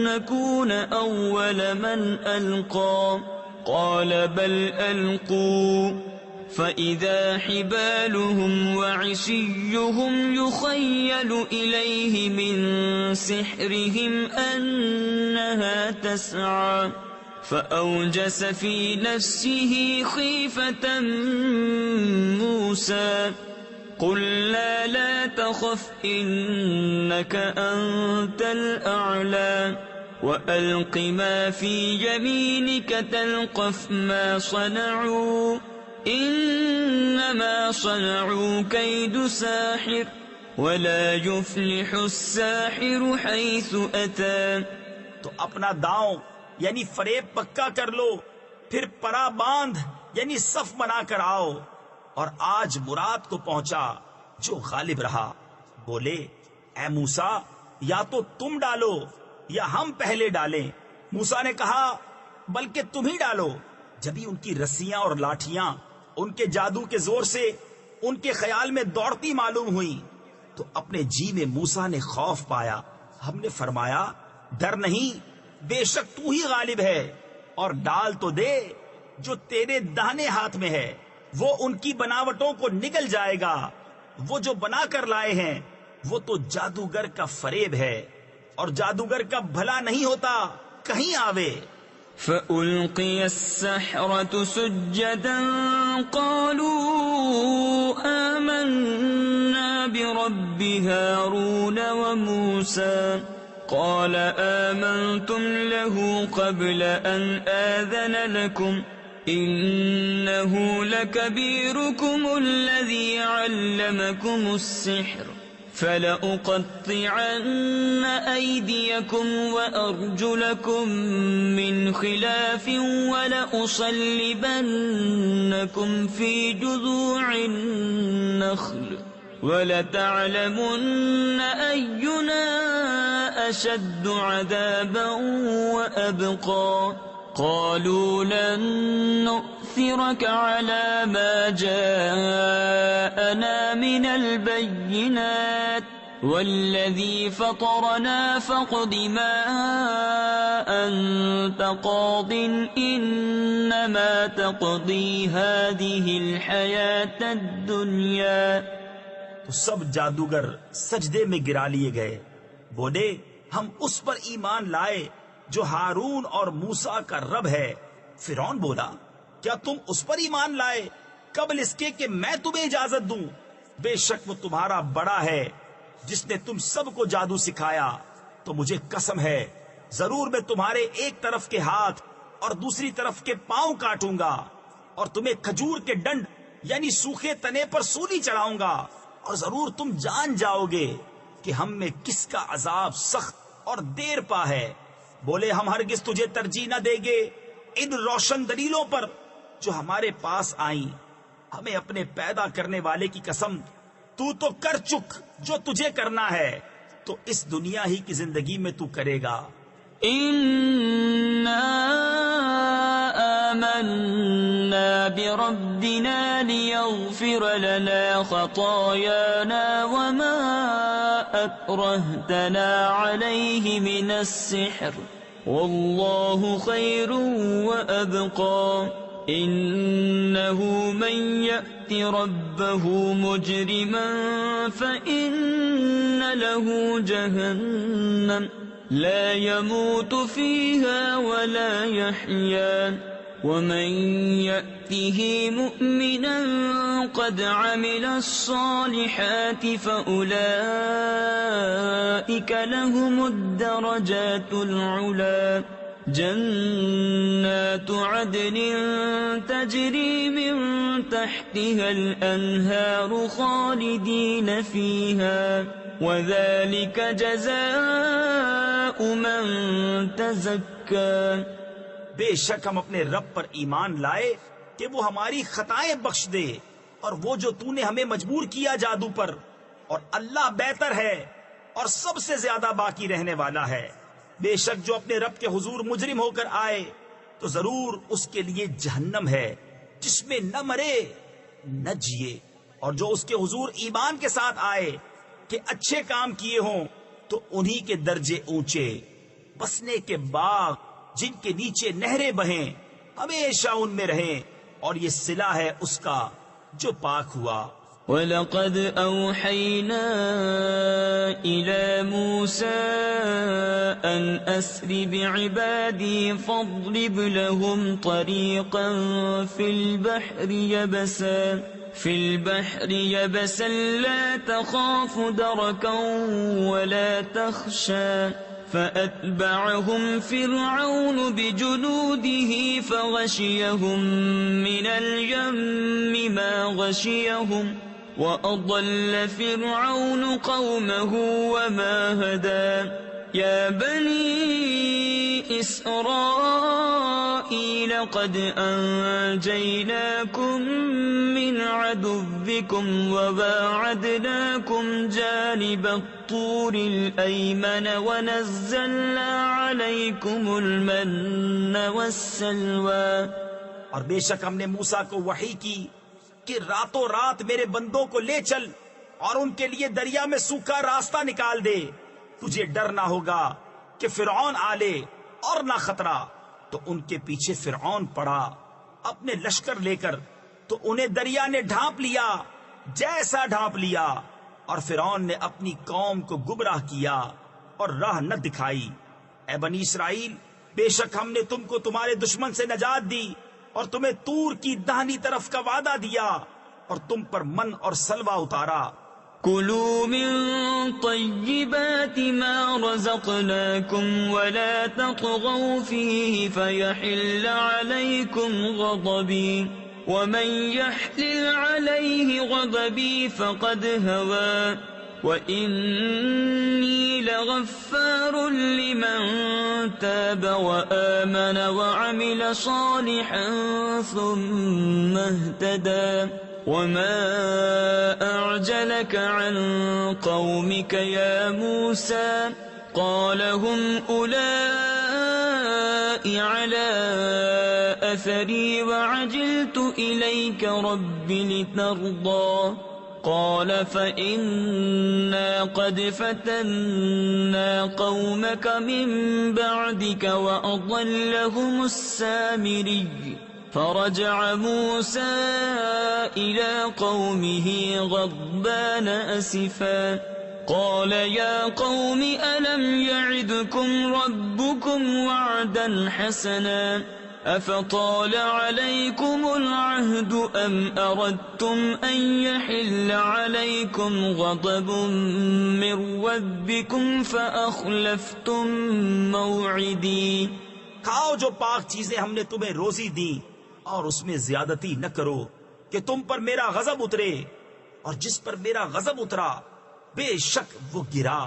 نَّكُونَ أَوَّلَ مَنْ أَلْقَى قَالَ بَلْ أَلْقُوا فَإِذَا حِبَالُهُمْ وَعِصِيُّهُمْ يُخَيَّلُ إِلَيْهِ مِنْ سِحْرِهِمْ أَنَّهَا تَسْعَى فَأَوْجَسَ فِي نَفْسِهِ خِيفَةً مُوسَى قُلْنَا لَا تَخَفْ إِنَّكَ أَنْتَ الْأَعْلَى وَأَلْقِ مَا فِي يَمِينِكَ تَلْقَفْ مَا صَنَعُوا انما صنعوا كيد ساحر ولا يفلح الساحر حيث اتى۔ تو اپنا داؤں یعنی فریب پکا کر لو، پھر پرا باندھ یعنی صف بنا کر آؤ، اور آج مراد کو پہنچا جو غالب رہا۔ بولے اے موسیٰ یا تو تم ڈالو یا ہم پہلے ڈالیں۔ موسیٰ نے کہا بلکہ تم ہی ڈالو۔ جبھی ان کی رسیاں اور لاٹھیاں ان کے جادو کے زور سے ان کے خیال میں دوڑتی معلوم ہوئی تو اپنے جی میں موسیٰ نے خوف پایا۔ ہم نے فرمایا ڈر نہیں، بے شک تو ہی غالب ہے، اور ڈال تو دے جو تیرے داہنے ہاتھ میں ہے، وہ ان کی بناوٹوں کو نگل جائے گا۔ وہ جو بنا کر لائے ہیں وہ تو جادوگر کا فریب ہے، اور جادوگر کا بھلا نہیں ہوتا کہیں آوے۔ فَأُلْقِيَ السَّحْرَةُ سُجَّدًا قَالُوا آمَنَّا بِرَبِّ هَارُونَ وَمُوسَى قَالَ آمَنْتُمْ لَهُ قَبْلَ أَنْ آذَنَ لَكُمْ إِنَّهُ لَكَبِيرُكُمُ الَّذِي عَلَّمَكُمُ السِّحْرَ فَلَأُقَطِّعَنَّ أَيْدِيَكُمْ وَأَرْجُلَكُمْ مِنْ خِلَافٍ وَلَأُصَلِّبَنَّكُمْ فِي جُذُوعِ النَّخْلِ وَلَتَعْلَمُنَّ أَيُّنَا أَشَدُّ عَذَابًا وَأَبْقَى قَالُوا لَن نُّؤْثِرَكَ عَلَى مَا جَاءَنَا مِنَ الْبَيِّنَاتِ وَالَّذِي فَطَرَنَا فَاقْضِ مَا أَنْتَ قَاضٍ إِنَّمَا تَقْضِي هَذِهِ الْحَيَاةَ الدُّنْيَا۔ تو سب جادوگر سجدے میں گرا لیے گئے، بولے ہم اس پر ایمان لائے جو ہارون اور موسیٰ کا رب ہے۔ فرعون بولا کیا تم اس پر ایمان لائے قبل اس کے کہ میں تمہیں اجازت دوں؟ بے شک وہ تمہارا بڑا ہے جس نے تم سب کو جادو سکھایا۔ تو مجھے قسم ہے ضرور میں تمہارے ایک طرف کے ہاتھ اور دوسری طرف کے پاؤں کاٹوں گا، اور تمہیں کھجور کے ڈنڈ یعنی سوکھے تنے پر سولی چڑھاؤں گا، اور ضرور تم جان جاؤ گے کہ ہم میں کس کا عذاب سخت اور دیر پا ہے۔ بولے ہم ہرگز تجھے ترجیح نہ دیں گے ان روشن دلیلوں پر جو ہمارے پاس آئیں۔ ہمیں اپنے پیدا کرنے والے کی قسم تو کر چک جو تجھے کرنا ہے، تو اس دنیا ہی کی زندگی میں تو کرے گا۔ إِنَّا آمَنَّا بِرَبِّنَا لِيَغْفِرَ لَنَا خَطَايَانَا وَمَا أَكْرَهْتَنَا عَلَيْهِ مِنَ السِّحْرِ وَاللَّهُ خَيْرٌ وَأَبْقَى إِنَّهُ مَنْ يَأْتِ رَبَّهُ مُجْرِمًا فَإِنَّ لَهُ جَهَنَّمَ لا يموت فيها ولا يحيا ومن يأته مؤمنا قد عمل الصالحات فأولئك لهم الدرجات العلى جنات عدن تجري من تحتها الأنهار خالدين فيها وذلك جزاء من تزكى. بے شک ہم اپنے رب پر ایمان لائے کہ وہ ہماری خطائیں بخش دے، اور وہ جو تو نے ہمیں مجبور کیا جادو پر، اور اللہ بہتر ہے اور سب سے زیادہ باقی رہنے والا ہے. بے شک جو اپنے رب کے حضور مجرم ہو کر آئے تو ضرور اس کے لیے جہنم ہے جس میں نہ مرے نہ جیے، اور جو اس کے حضور ایمان کے ساتھ آئے کہ اچھے کام کیے ہوں تو انہی کے درجے اونچے، بسنے کے باغ جن کے نیچے نہریں بہیں، ہمیشہ ان میں رہیں، اور یہ صلہ ہے اس کا جو پاک ہوا. وَلَقَدْ أَوْحَيْنَا إِلَى مُوسَىٰ أَنْ أَسْرِ بِعِبَادِي فَاضْرِبْ لَهُمْ طَرِيقًا فِي الْبَحْرِ يَبَسًا لَا تَخَافُ دَرَكًا وَلَا تَخْشَىٰ فَأَتْبَعَهُمْ فِرْعَوْنُ بِجُنُودِهِ فَغَشِيَهُم مِّنَ الْيَمِّ مَا غَشِيَهُمْ وَأَضَلَّ فِرْعَوْنُ قَوْمَهُ وَمَا هَدَىٰ. يَا بَنِي إِسْرَائِيلَ قَدْ أَنجَيْنَاكُم مِّنْ عَدُوِّكُمْ وَبَاعَدْنَاكُمْ جَانِبَ الطُّورِ الْأَيْمَنَ وَنَزَّلْنَا عَلَيْكُمُ الْمَنَّ وَالسَّلْوَىٰ. اور بے شک ہم نے موسیٰ کو وحی کی کہ راتوں رات میرے بندوں کو لے چل اور ان کے لیے دریا میں سوکھا راستہ نکال دے. تجھے ڈر نہ ہوگا کہ فرعون آلے اور نہ خطرہ. تو ان کے پیچھے فرعون پڑا اپنے لشکر لے کر، تو انہیں دریا نے ڈھانپ لیا جیسا ڈھانپ لیا، اور فرعون نے اپنی قوم کو گمراہ کیا اور راہ نہ دکھائی. اے بنی اسرائیل، بے شک ہم نے تم کو تمہارے دشمن سے نجات دی اور تمہیں طور کی داہنی طرف کا وعدہ دیا اور تم پر من اور سلوہ اتارا. كُلُوا مِن طَيِّبَاتِ مَا رَزَقْنَاكُمْ وَلَا تَطْغَوْا فِيهِ فَيَحِلَّ عَلَيْكُمْ غَضَبِي وَمَن يَحْلِلْ عَلَيْهِ غَضَبِي فَقَدْ هَوَىٰ وَإِنِّي لَغَفَّارٌ لِّمَن تَابَ وَآمَنَ وَعَمِلَ صَالِحًا ثُمَّ اهْتَدَىٰ. وَمَا أَعْجَلَكَ عَن قَوْمِكَ يَا مُوسَىٰ قَالَ هُمْ أُولَاءِ عَلَىٰ أَثَرِي وَعَجِلْتُ إِلَيْكَ رَبِّ لِتَرْضَىٰ. قَالَ فَإِنَّا قَدْ فَتَنَّا قَوْمَكَ مِن بَعْدِكَ وَأَضَلَّهُمُ السَّامِرِيُّ. فرجع موسى إلى قومه غضبان أسفا قال يا قوم ألم يعدكم ربكم وعدا حسنا أفطال عليكم العهد أم أردتم أن يحل عليكم غضب من ربكم فأخلفتم موعدي. کھاؤ جو پاک چیزیں ہم نے تمہیں روزی دی، اور اس میں زیادتی نہ کرو کہ تم پر میرا غضب اترے، اور جس پر میرا غضب اترا بے شک وہ گرا.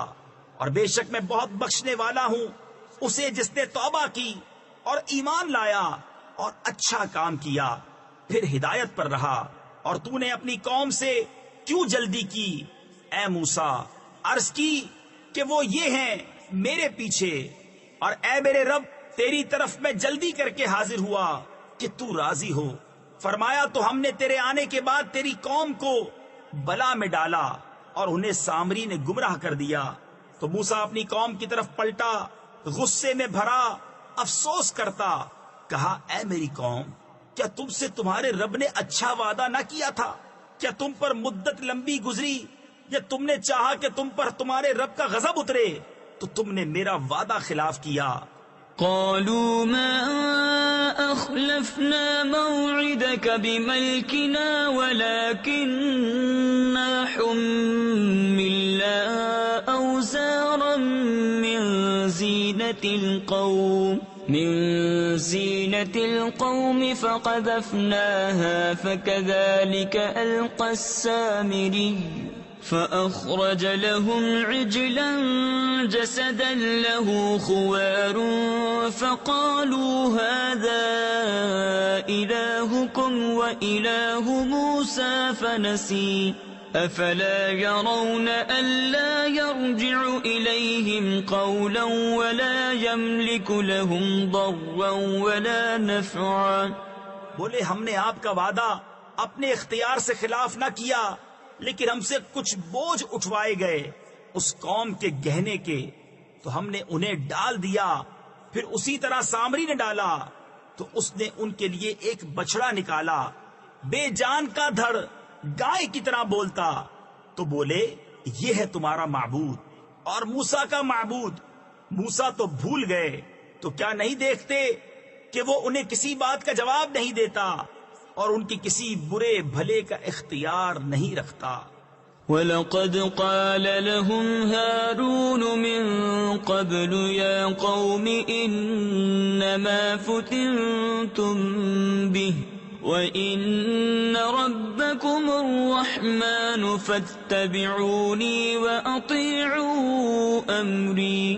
اور بے شک میں بہت بخشنے والا ہوں اسے جس نے توبہ کی اور ایمان لایا اور اچھا کام کیا پھر ہدایت پر رہا. اور تو نے اپنی قوم سے کیوں جلدی کی اے موسیٰ؟ عرض کی کہ وہ یہ ہیں میرے پیچھے، اور اے میرے رب تیری طرف میں جلدی کر کے حاضر ہوا کہ تو راضی ہو. فرمایا تو ہم نے تیرے آنے کے بعد تیری قوم کو بلا میں ڈالا اور انہیں سامری نے گمراہ کر دیا. تو موسیٰ اپنی قوم کی طرف پلٹا، غصے میں بھرا افسوس کرتا، کہا اے میری قوم، کیا تم سے تمہارے رب نے اچھا وعدہ نہ کیا تھا؟ کیا تم پر مدت لمبی گزری، یا تم نے چاہا کہ تم پر تمہارے رب کا غضب اترے تو تم نے میرا وعدہ خلاف کیا قالوا ما أخلفنا موعدك بملكنا ولكننا حملنا أوزارا من زينة القوم فقذفناها فكذلك ألقى السامري فأخرج لهم عجلا جسدا له خوار فقالوا هذا إلهكم وإله موسى فنسي أفلا يرون ألا يرجع إليهم قولا ولا يملك لهم ضرا ولا نفعا. بولے ہم نے آپ کا وعدہ اپنے اختیار سے خلاف نہ کیا، لیکن ہم سے کچھ بوجھ اٹھوائے گئے اس قوم کے گہنے کے، تو ہم نے انہیں ڈال دیا. پھر اسی طرح سامری نے ڈالا تو اس نے ان کے لیے ایک بچڑا نکالا، بے جان کا دھڑ، گائے کی طرح بولتا. تو بولے یہ ہے تمہارا معبود اور موسیٰ کا معبود. موسیٰ تو بھول گئے، تو کیا نہیں دیکھتے کہ وہ انہیں کسی بات کا جواب نہیں دیتا اور ان کی کسی برے بھلے کا اختیار نہیں رکھتا. وَلَقَدْ قَالَ لَهُمْ هَارُونُ مِنْ قَبْلُ يَا قَوْمِ إِنَّمَا فُتِنْتُمْ بِهِ وَإِنَّ رَبَّكُمُ الرَّحْمَنُ فَاتَّبِعُونِي وَأَطِيعُوا أَمْرِي.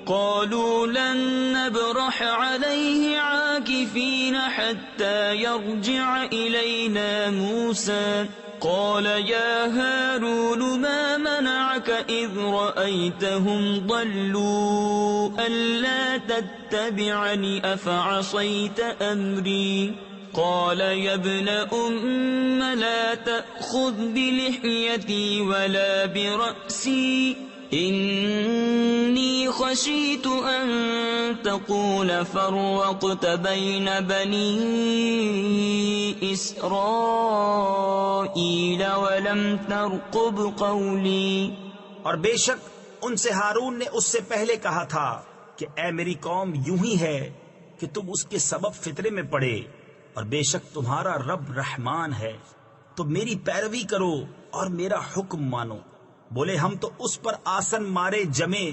قالوا لن نبرح عليه عاكفين حتى يرجع إلينا موسى. قال يا هارون ما منعك إذ رأيتهم ضلوا ألا تتبعني أفعصيت أمري. قال يا ابن أم لا تأخذ بلحيتي ولا برأسي إني خشيت أن تقول فرقت بين بني إسرائيل ولم ترقب قولي. اور بے شک ان سے ہارون نے اس سے پہلے کہا تھا کہ اے میری قوم یوں ہی ہے کہ تم اس کے سبب فطرے میں پڑے، اور بے شک تمہارا رب رحمان ہے، تو میری پیروی کرو اور میرا حکم مانو. بولے ہم تو اس پر آسن مارے جمے،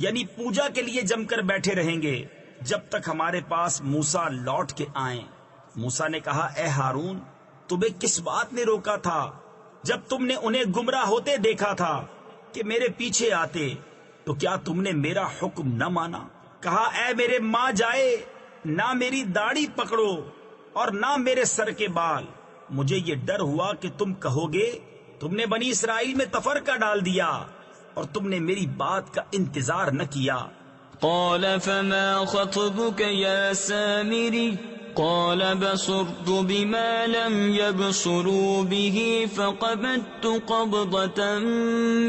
یعنی پوجا کے لیے جم کر بیٹھے رہیں گے جب تک ہمارے پاس موسیٰ لوٹ کے آئیں. موسیٰ نے کہا اے ہارون، تمہیں کس بات نے روکا تھا جب تم نے انہیں گمراہ ہوتے دیکھا تھا کہ میرے پیچھے آتے؟ تو کیا تم نے میرا حکم نہ مانا؟ کہا اے میرے ماں جائے، نہ میری داڑھی پکڑو اور نہ میرے سر کے بال. مجھے یہ ڈر ہوا کہ تم کہو گے تم نے بنی اسرائیل میں تفرقہ ڈال دیا اور تم نے میری بات کا انتظار نہ کیا. قال فما خطبك يا سامري؟ قال بصرت بما لم يبصروا به فقبضت قبضة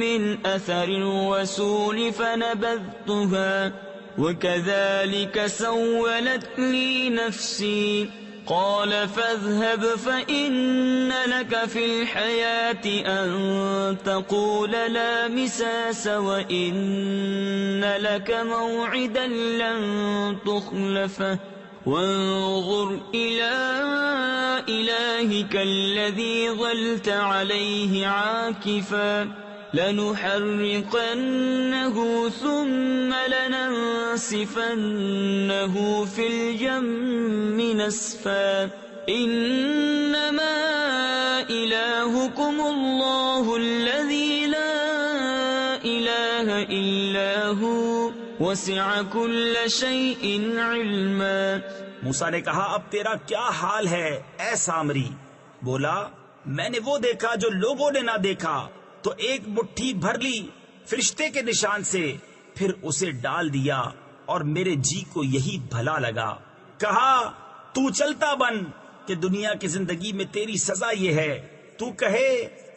من أثر الرسول فنبذتها وكذلك سولت لي نفسي. قال فاذهب فإن لك في الحياة أن تقول لا مساس وإن لك موعدا لن تخلفه وانظر إلى إلهك الذي ظلت عليه عاكفا لنحرقنه ثم لننسفنه في اليم نسفا. إنما إلهكم الله الذي لا إله إلا هو وسع كل شيء علما. موسیٰ نے کہا اب تیرا کیا حال ہے اے سامری؟ بولا میں نے وہ دیکھا جو لوگوں نے نہ دیکھا، تو ایک مٹھی بھر لی فرشتے کے نشان سے، پھر اسے ڈال دیا اور میرے جی کو یہی بھلا لگا. کہا تو چلتا بن کہ دنیا کی زندگی میں تیری سزا یہ ہے، تو کہے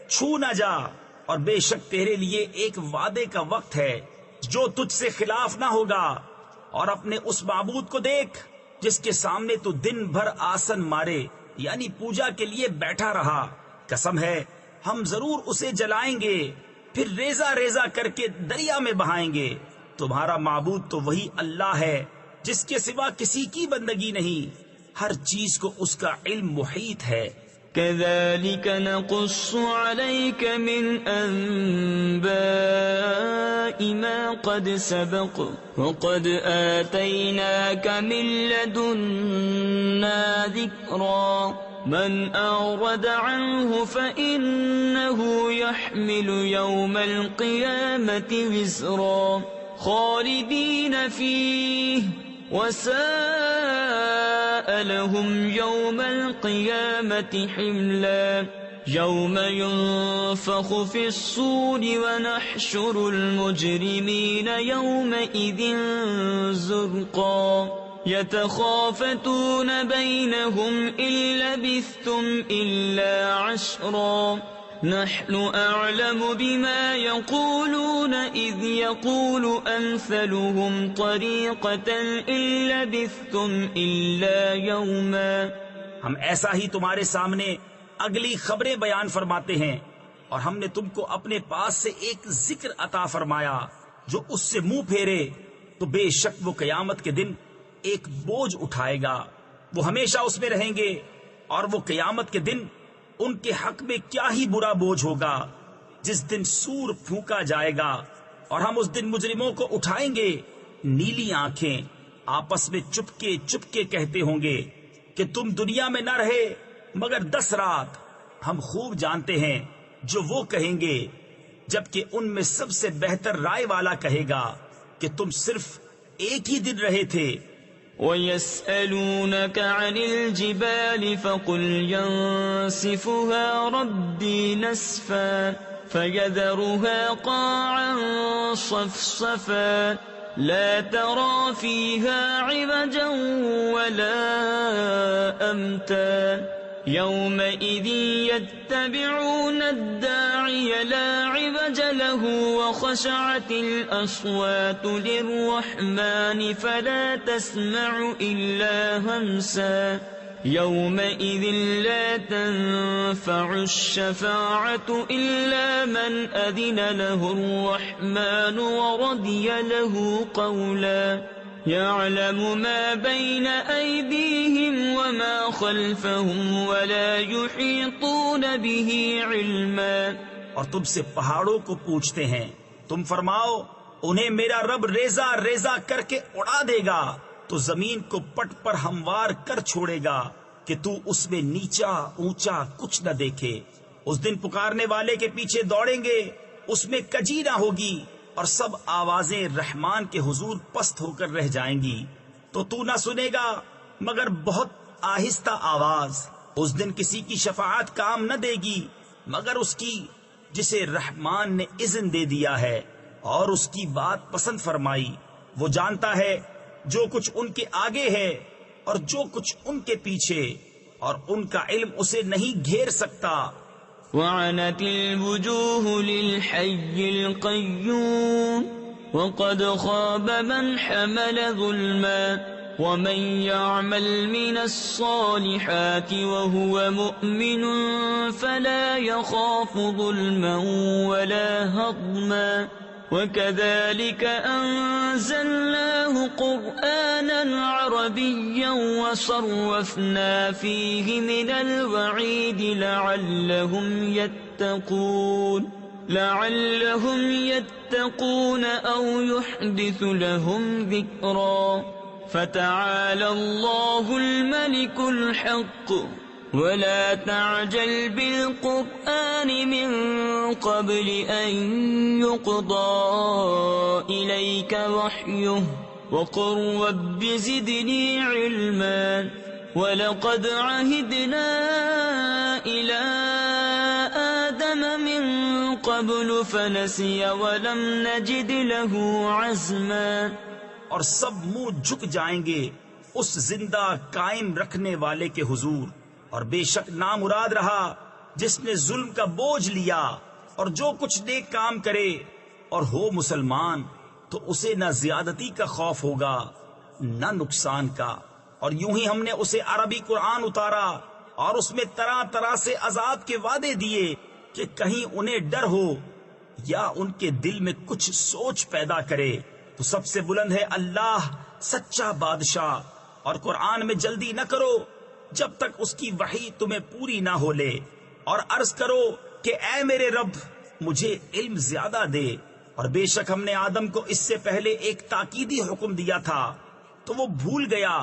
چھو نہ جا، اور بے شک تیرے لیے ایک وعدے کا وقت ہے جو تجھ سے خلاف نہ ہوگا. اور اپنے اس معبود کو دیکھ جس کے سامنے تو دن بھر آسن مارے یعنی پوجا کے لیے بیٹھا رہا. قسم ہے ہم ضرور اسے جلائیں گے، پھر ریزہ ریزہ کر کے دریا میں بہائیں گے. تمہارا معبود تو وہی اللہ ہے جس کے سوا کسی کی بندگی نہیں، ہر چیز کو اس کا علم محیط ہے۔ كذلك نقص عليك من أنباء ما قد سبق وقد آتيناك من لدنا ذكرا من أعرض عنه فإنه يحمل يوم القيامة وزرا خالدين فيه وساء لهم يوم القيامة حملا يوم ينفخ في الصور ونحشر المجرمين يومئذ زرقا يتخافتون بينهم إن لبثتم إلا عشرا نحن أعلم بما يقولون إذ يقول أمثلهم طريقة إن لبثتم إلا يوما۔ ہم ایسا ہی تمہارے سامنے اگلی خبریں بیان فرماتے ہیں، اور ہم نے تم کو اپنے پاس سے ایک ذکر عطا فرمایا، جو اس سے منہ پھیرے تو بے شک وہ قیامت کے دن ایک بوجھ اٹھائے گا، وہ ہمیشہ اس میں رہیں گے، اور وہ قیامت کے دن ان کے حق میں کیا ہی برا بوجھ ہوگا، جس دن سور پھونکا جائے گا، اور ہم اس دن مجرموں کو اٹھائیں گے نیلی آنکھیں، آپس میں چپکے کہتے ہوں گے کہ تم دنیا میں نہ رہے مگر 10 رات۔ ہم خوب جانتے ہیں جو وہ کہیں گے، جبکہ ان میں سب سے بہتر رائے والا کہے گا کہ تم صرف ایک ہی دن رہے تھے۔ وَيَسْأَلُونَكَ عَنِ الْجِبَالِ فَقُلْ يَنسِفُهَا رَبِّي نَسْفًا فَيَذَرُهَا قَاعًا صَفْصَفًا لَا تَرَى فِيهَا عِوَجًا وَلَا أَمْتًا يَوْمَئِذٍ يَتَّبِعُونَ الدَّاعِيَ لَا عِوَجَ لَهُ وَخَشَعَتِ الْأَصْوَاتُ لِلرَّحْمَنِ فَلَا تَسْمَعُ إِلَّا هَمْسًا يَوْمَئِذٍ لَا تَنفَعُ الشَّفَاعَةُ إِلَّا مَنْ أَذِنَ لَهُ الرَّحْمَنُ وَرَضِيَ لَهُ قَوْلًا يَعْلَمُ مَا بَيْنَ أَيْدِيهِمْ وَمَا خَلْفَهُمْ وَلَا يُحِيطُونَ بِهِ عِلْمًا۔ اور تم سے پہاڑوں کو پوچھتے ہیں، تم فرماؤ انہیں میرا رب ریزہ ریزہ کر کے اڑا دے گا تو زمین کو پٹ پر ہموار کر چھوڑے گا کہ تو اس میں نیچا اونچا کچھ نہ دیکھے۔ اس دن پکارنے والے کے پیچھے دوڑیں گے، اس میں کجی نہ ہوگی، اور سب آوازیں رحمان کے حضور پست ہو کر رہ جائیں گی، تو تو نہ سنے گا مگر بہت آہستہ آواز۔ اس دن کسی کی شفاعت کام نہ دے گی مگر اس کی جسے رحمان نے اذن دے دیا ہے اور اس کی بات پسند فرمائی۔ وہ جانتا ہے جو کچھ ان کے آگے ہے اور جو کچھ ان کے پیچھے، اور ان کا علم اسے نہیں گھیر سکتا۔ وعنت الوجوه للحي القيوم وقد خاب من حمل ظلما ومن يعمل من الصالحات وهو مؤمن فلا يخاف ظلما ولا هضما وكذلك أنزلناه قرآنا عربيا وصرفنا فيه من الوعيد لعلهم يتقون أو يحدث لهم ذكرا فتعالى الله الملك الحق ولا تعجل بالقرآن من قبل أن يقضى إليك وحيه وقل رب زدني علما ولقد عهدنا إلى آدم من قبل فنسي ولم نجد له عزما۔ اور سب منہ جھک جائیں گے اس زندہ قائم رکھنے والے کے حضور، اور بے شک نامراد رہا جس نے ظلم کا بوجھ لیا، اور جو کچھ نیک کام کرے اور ہو مسلمان تو اسے نہ زیادتی کا خوف ہوگا نہ نقصان کا۔ اور یوں ہی ہم نے اسے عربی قرآن اتارا اور اس میں طرح طرح سے عذاب کے وعدے دیے کہ کہیں انہیں ڈر ہو یا ان کے دل میں کچھ سوچ پیدا کرے۔ تو سب سے بلند ہے اللہ، سچا بادشاہ، اور قرآن میں جلدی نہ کرو جب تک اس کی وحی تمہیں پوری نہ ہو لے، اور عرض کرو کہ اے میرے رب مجھے علم زیادہ دے۔ اور بے شک ہم نے آدم کو اس سے پہلے ایک تاکیدی حکم دیا تھا تو وہ بھول گیا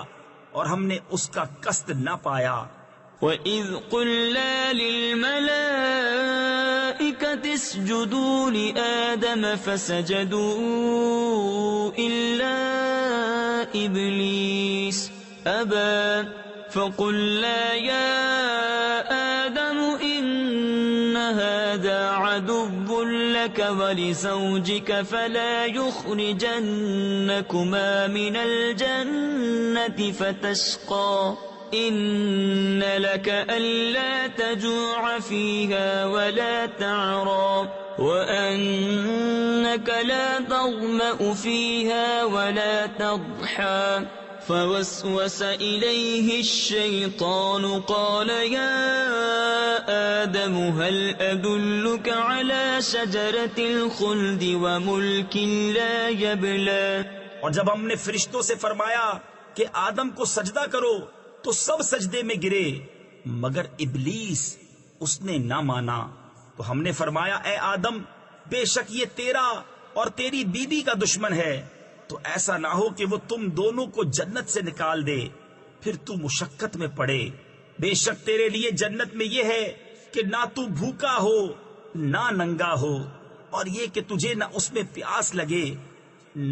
اور ہم نے اس کا قصد نہ پایا۔ وَإِذْ قُلْنَا لِلْمَلَائِكَةِ اسْجُدُوا لِآدَمَ فَسَجَدُوا إِلَّا إِبْلِيسَ أَبَى فَقُلْنَا يَا آدَمُ إِنَّ هَذَا عَدُوٌّ لَكَ وَلِزَوْجِكَ فَلَا يُخْرِجَنَّكُمَا مِنَ الْجَنَّةِ فَتَشْقَى إِنَّ لَكَ أَلَّا تَجُوعَ فِيهَا وَلَا تَعْرَى وَأَنَّكَ لَا تَظْمَأُ فِيهَا وَلَا تَضْحَى فوسوس إليه الشيطان قال يا آدم هل أدلك على شجرة الخلد وملك لا يبلى۔ اور جب ہم نے فرشتوں سے فرمایا کہ آدم کو سجدہ کرو تو سب سجدے میں گرے مگر ابلیس، اس نے نہ مانا۔ تو ہم نے فرمایا اے آدم بے شک یہ تیرا اور تیری بیوی کا دشمن ہے، تو ایسا نہ ہو کہ وہ تم دونوں کو جنت سے نکال دے پھر تو مشقت میں پڑے۔ بے شک تیرے لیے جنت میں یہ ہے کہ نہ تو بھوکا ہو نہ ننگا ہو، اور یہ کہ تجھے نہ اس میں پیاس لگے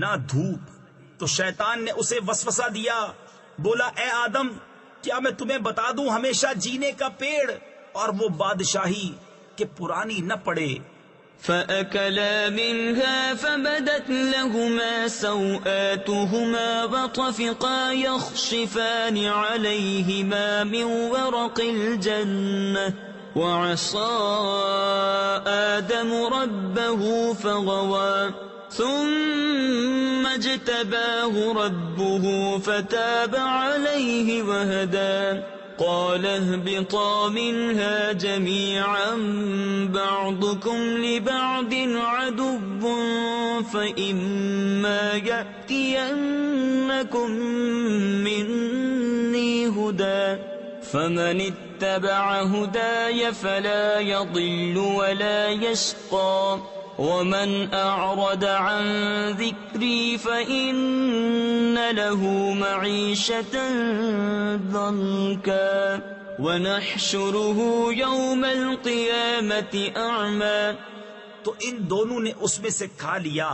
نہ دھوپ۔ تو شیطان نے اسے وسوسہ دیا، بولا اے آدم کیا میں تمہیں بتا دوں ہمیشہ جینے کا پیڑ اور وہ بادشاہی کہ پرانی نہ پڑے۔ فَأَكَلَا مِنْهَا فَبَدَتْ لَهُمَا سَوْآتُهُمَا وَطَفِقَا يَخْصِفَانِ عَلَيْهِمَا مِنْ وَرَقِ الْجَنَّةِ وَعَصَى آدَمُ رَبَّهُ فَغَوَى ثُمَّ اجْتَبَاهُ رَبُّهُ فَتَابَ عَلَيْهِ وَهَدَى قال اهبطا منها جميعا بعضكم لبعض عدو فإما يأتينكم مني هدى فمن اتبع هداي فلا يضل ولا يشقى ومن أعرض عن ذكري فإن له معيشة ضنكا ونحشره يوم القيامة أعمى۔ تو ان دونوں نے اس میں سے کھا لیا،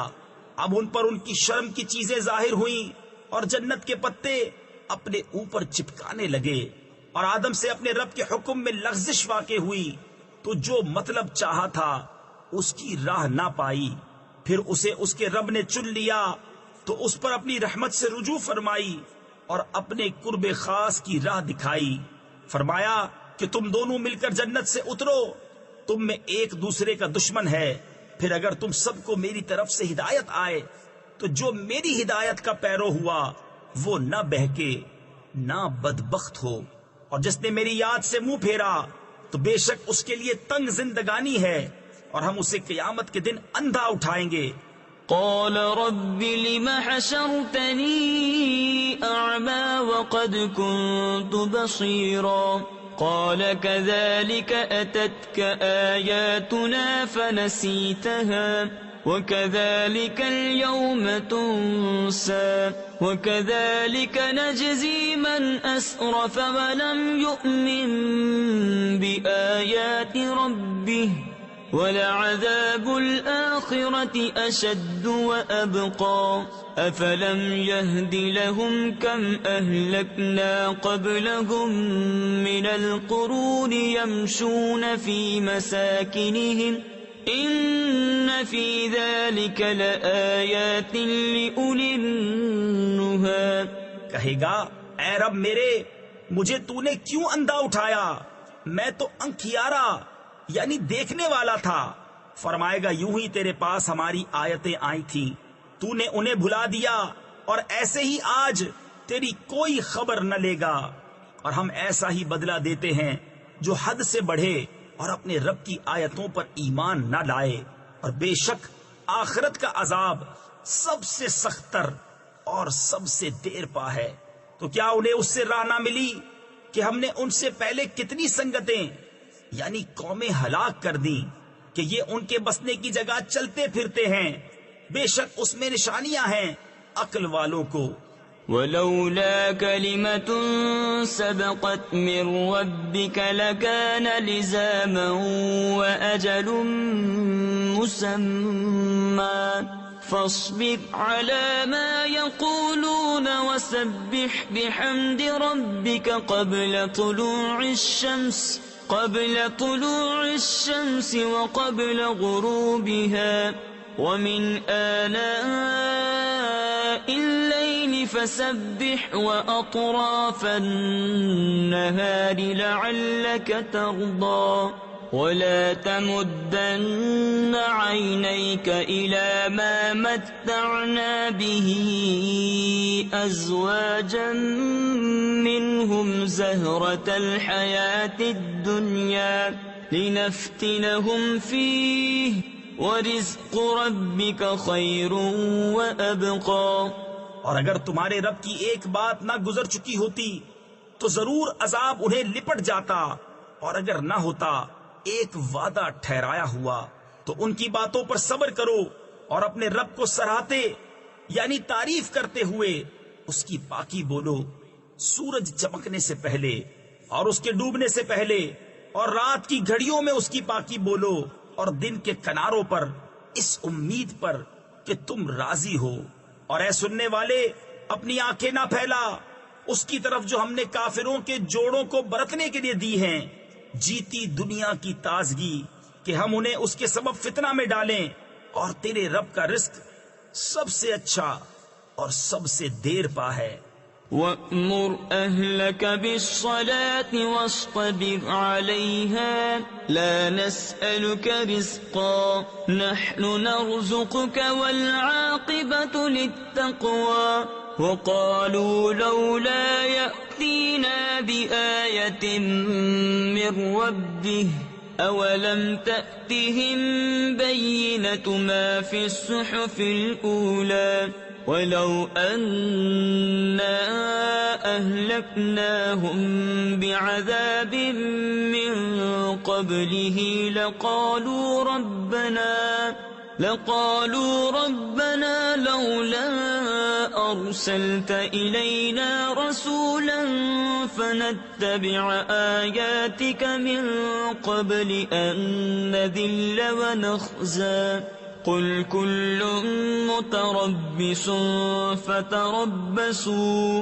اب ان پر ان کی شرم کی چیزیں ظاہر ہوئیں اور جنت کے پتے اپنے اوپر چپکانے لگے، اور آدم سے اپنے رب کے حکم میں لغزش واقع ہوئی، تو جو مطلب چاہا تھا اس کی راہ نہ پائی۔ پھر اسے اس کے رب نے چن لیا تو اس پر اپنی رحمت سے رجوع فرمائی اور اپنے قرب خاص کی راہ دکھائی۔ فرمایا کہ تم دونوں مل کر جنت سے اترو، تم میں ایک دوسرے کا دشمن ہے، پھر اگر تم سب کو میری طرف سے ہدایت آئے تو جو میری ہدایت کا پیرو ہوا وہ نہ بہکے نہ بدبخت ہو، اور جس نے میری یاد سے منہ پھیرا تو بے شک اس کے لیے تنگ زندگانی ہے، اور ہم اسے قیامت کے دن اندھا اٹھائیں گے۔ قال رب لم حشرتني أعمى وقد كنت بصيرا قال كذلك أتتك آياتنا فنسيتها وكذلك اليوم تنسى وكذلك نجزي من أسرف ولم يؤمن بآيات ربه وَلَعَذَابُ الْآخِرَةِ أَشَدُّ وَأَبْقَى أَفَلَمْ يَهْدِ لَهُمْ كَمْ أَهْلَكْنَا قَبْلَهُمْ مِنَ الْقُرُونِ يَمْشُونَ فِي مَسَاكِنِهِمْ إِنَّ فِي ذَلِكَ لَآيَاتٍ لِأُولِي النُّهَى۔ کہے گا اے رب میرے مجھے تو نے کیوں اندھا اٹھایا، میں تو انکھیارا یعنی دیکھنے والا تھا۔ فرمائے گا یوں ہی تیرے پاس ہماری آیتیں آئی تھی، تو نے انہیں بھلا دیا، اور ایسے ہی آج تیری کوئی خبر نہ لے گا، اور ہم ایسا ہی بدلہ دیتے ہیں جو حد سے بڑھے اور اپنے رب کی آیتوں پر ایمان نہ لائے، اور بے شک آخرت کا عذاب سب سے سخت تر اور سب سے دیر پا ہے، تو کیا انہیں اس سے راہ نہ ملی کہ ہم نے ان سے پہلے کتنی سنگتیں یعنی قومیں ہلاک کر دیں کہ یہ ان کے بسنے کی جگہ چلتے پھرتے ہیں، بے شک اس میں نشانیاں ہیں عقل والوں کو۔ ولولا كلمة سبقت من ربك لكان لزاما وأجل مسمى فاصبر على ما يقولون وسبح بحمد ربك قبل طلوع الشمس وقبل غروبها ومن آلاء الليل فسبح وأطراف النهار لعلك ترضى ولا تمدن عينيك إلى ما متعنا به أزواجا منهم زهرة الحياة الدنيا لنفتنهم فيه وَرِزْقُ رَبِّكَ خَيْرٌ وَأَبْقَى۔ اور اگر تمہارے رب کی ایک بات نہ گزر چکی ہوتی تو ضرور عذاب انہیں لپٹ جاتا، اور اگر نہ ہوتا ایک وعدہ ٹھہرایا ہوا تو ان کی باتوں پر صبر کرو اور اپنے رب کو سراہتے یعنی تعریف کرتے ہوئے اس کی پاکی بولو، سورج چمکنے سے پہلے اور اس کے ڈوبنے سے پہلے، اور رات کی گھڑیوں میں اس کی پاکی بولو، اور دن کے کناروں پر اس امید پر کہ تم راضی ہو۔ اور اے سننے والے، اپنی آنکھیں نہ پھیلا اس کی طرف جو ہم نے کافروں کے جوڑوں کو برتنے کے لیے دی ہیں، جیتی دنیا کی تازگی کہ ہم انہیں اس کے سبب فتنہ میں ڈالیں، اور تیرے رب کا رزق سب سے اچھا اور سب سے دیر پا ہے۔ وَأْمُرْ أَهْلَكَ بِالصَّلَاةِ وَاصْطَبِرْ عَلَيْهَا لَا نَسْأَلُكَ رِزْقًا نَحْنُ نَرْزُقُكَ وَالْعَاقِبَةُ لِلتَّقْوَى وَقَالُوا لَوْلَا يَأْتِينَا بِآيَةٍ مِّن رَّبِّهِ أَوَلَمْ تَأْتِهِم بَيِّنَةُ مَا فِي الصُّحُفِ الْأُولَى وَلَوْ أَنَّا أَهْلَكْنَاهُمْ بِعَذَابٍ مِّن قَبْلِهِ لَقَالُوا رَبَّنَا لَوْلَا أَرْسَلْتَ إِلَيْنَا رَسُولًا فَنَتَّبِعَ آيَاتِكَ مِن قَبْلِ أَن نَّذِلَّ وَنَخْزَىٰ قُلْ كُلٌّ مُّتَرَبِّصٌ فَتَرَبَّصُوا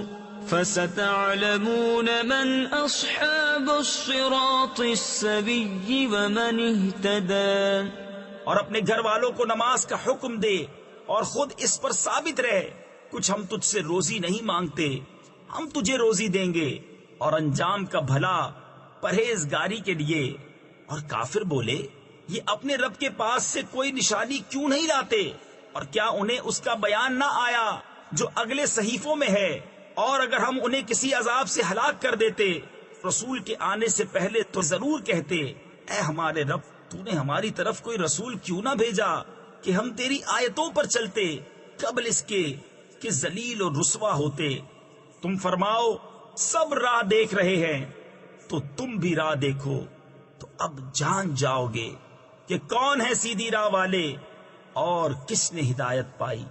فَسَتَعْلَمُونَ مَنْ أَصْحَابُ الصِّرَاطِ السَّوِيِّ وَمَنِ اهْتَدَىٰ۔ اور اپنے گھر والوں کو نماز کا حکم دے اور خود اس پر ثابت رہے، کچھ ہم تجھ سے روزی نہیں مانگتے، ہم تجھے روزی دیں گے، اور انجام کا بھلا پرہیزگاری کے لیے۔ اور کافر بولے، یہ اپنے رب کے پاس سے کوئی نشانی کیوں نہیں لاتے؟ اور کیا انہیں اس کا بیان نہ آیا جو اگلے صحیفوں میں ہے؟ اور اگر ہم انہیں کسی عذاب سے ہلاک کر دیتے رسول کے آنے سے پہلے تو ضرور کہتے، اے ہمارے رب، تو نے ہماری طرف کوئی رسول کیوں نہ بھیجا کہ ہم تیری آیتوں پر چلتے قبل اس کے کہ ذلیل اور رسوا ہوتے۔ تم فرماؤ سب راہ دیکھ رہے ہیں تو تم بھی راہ دیکھو، تو اب جان جاؤ گے کہ کون ہے سیدھی راہ والے اور کس نے ہدایت پائی۔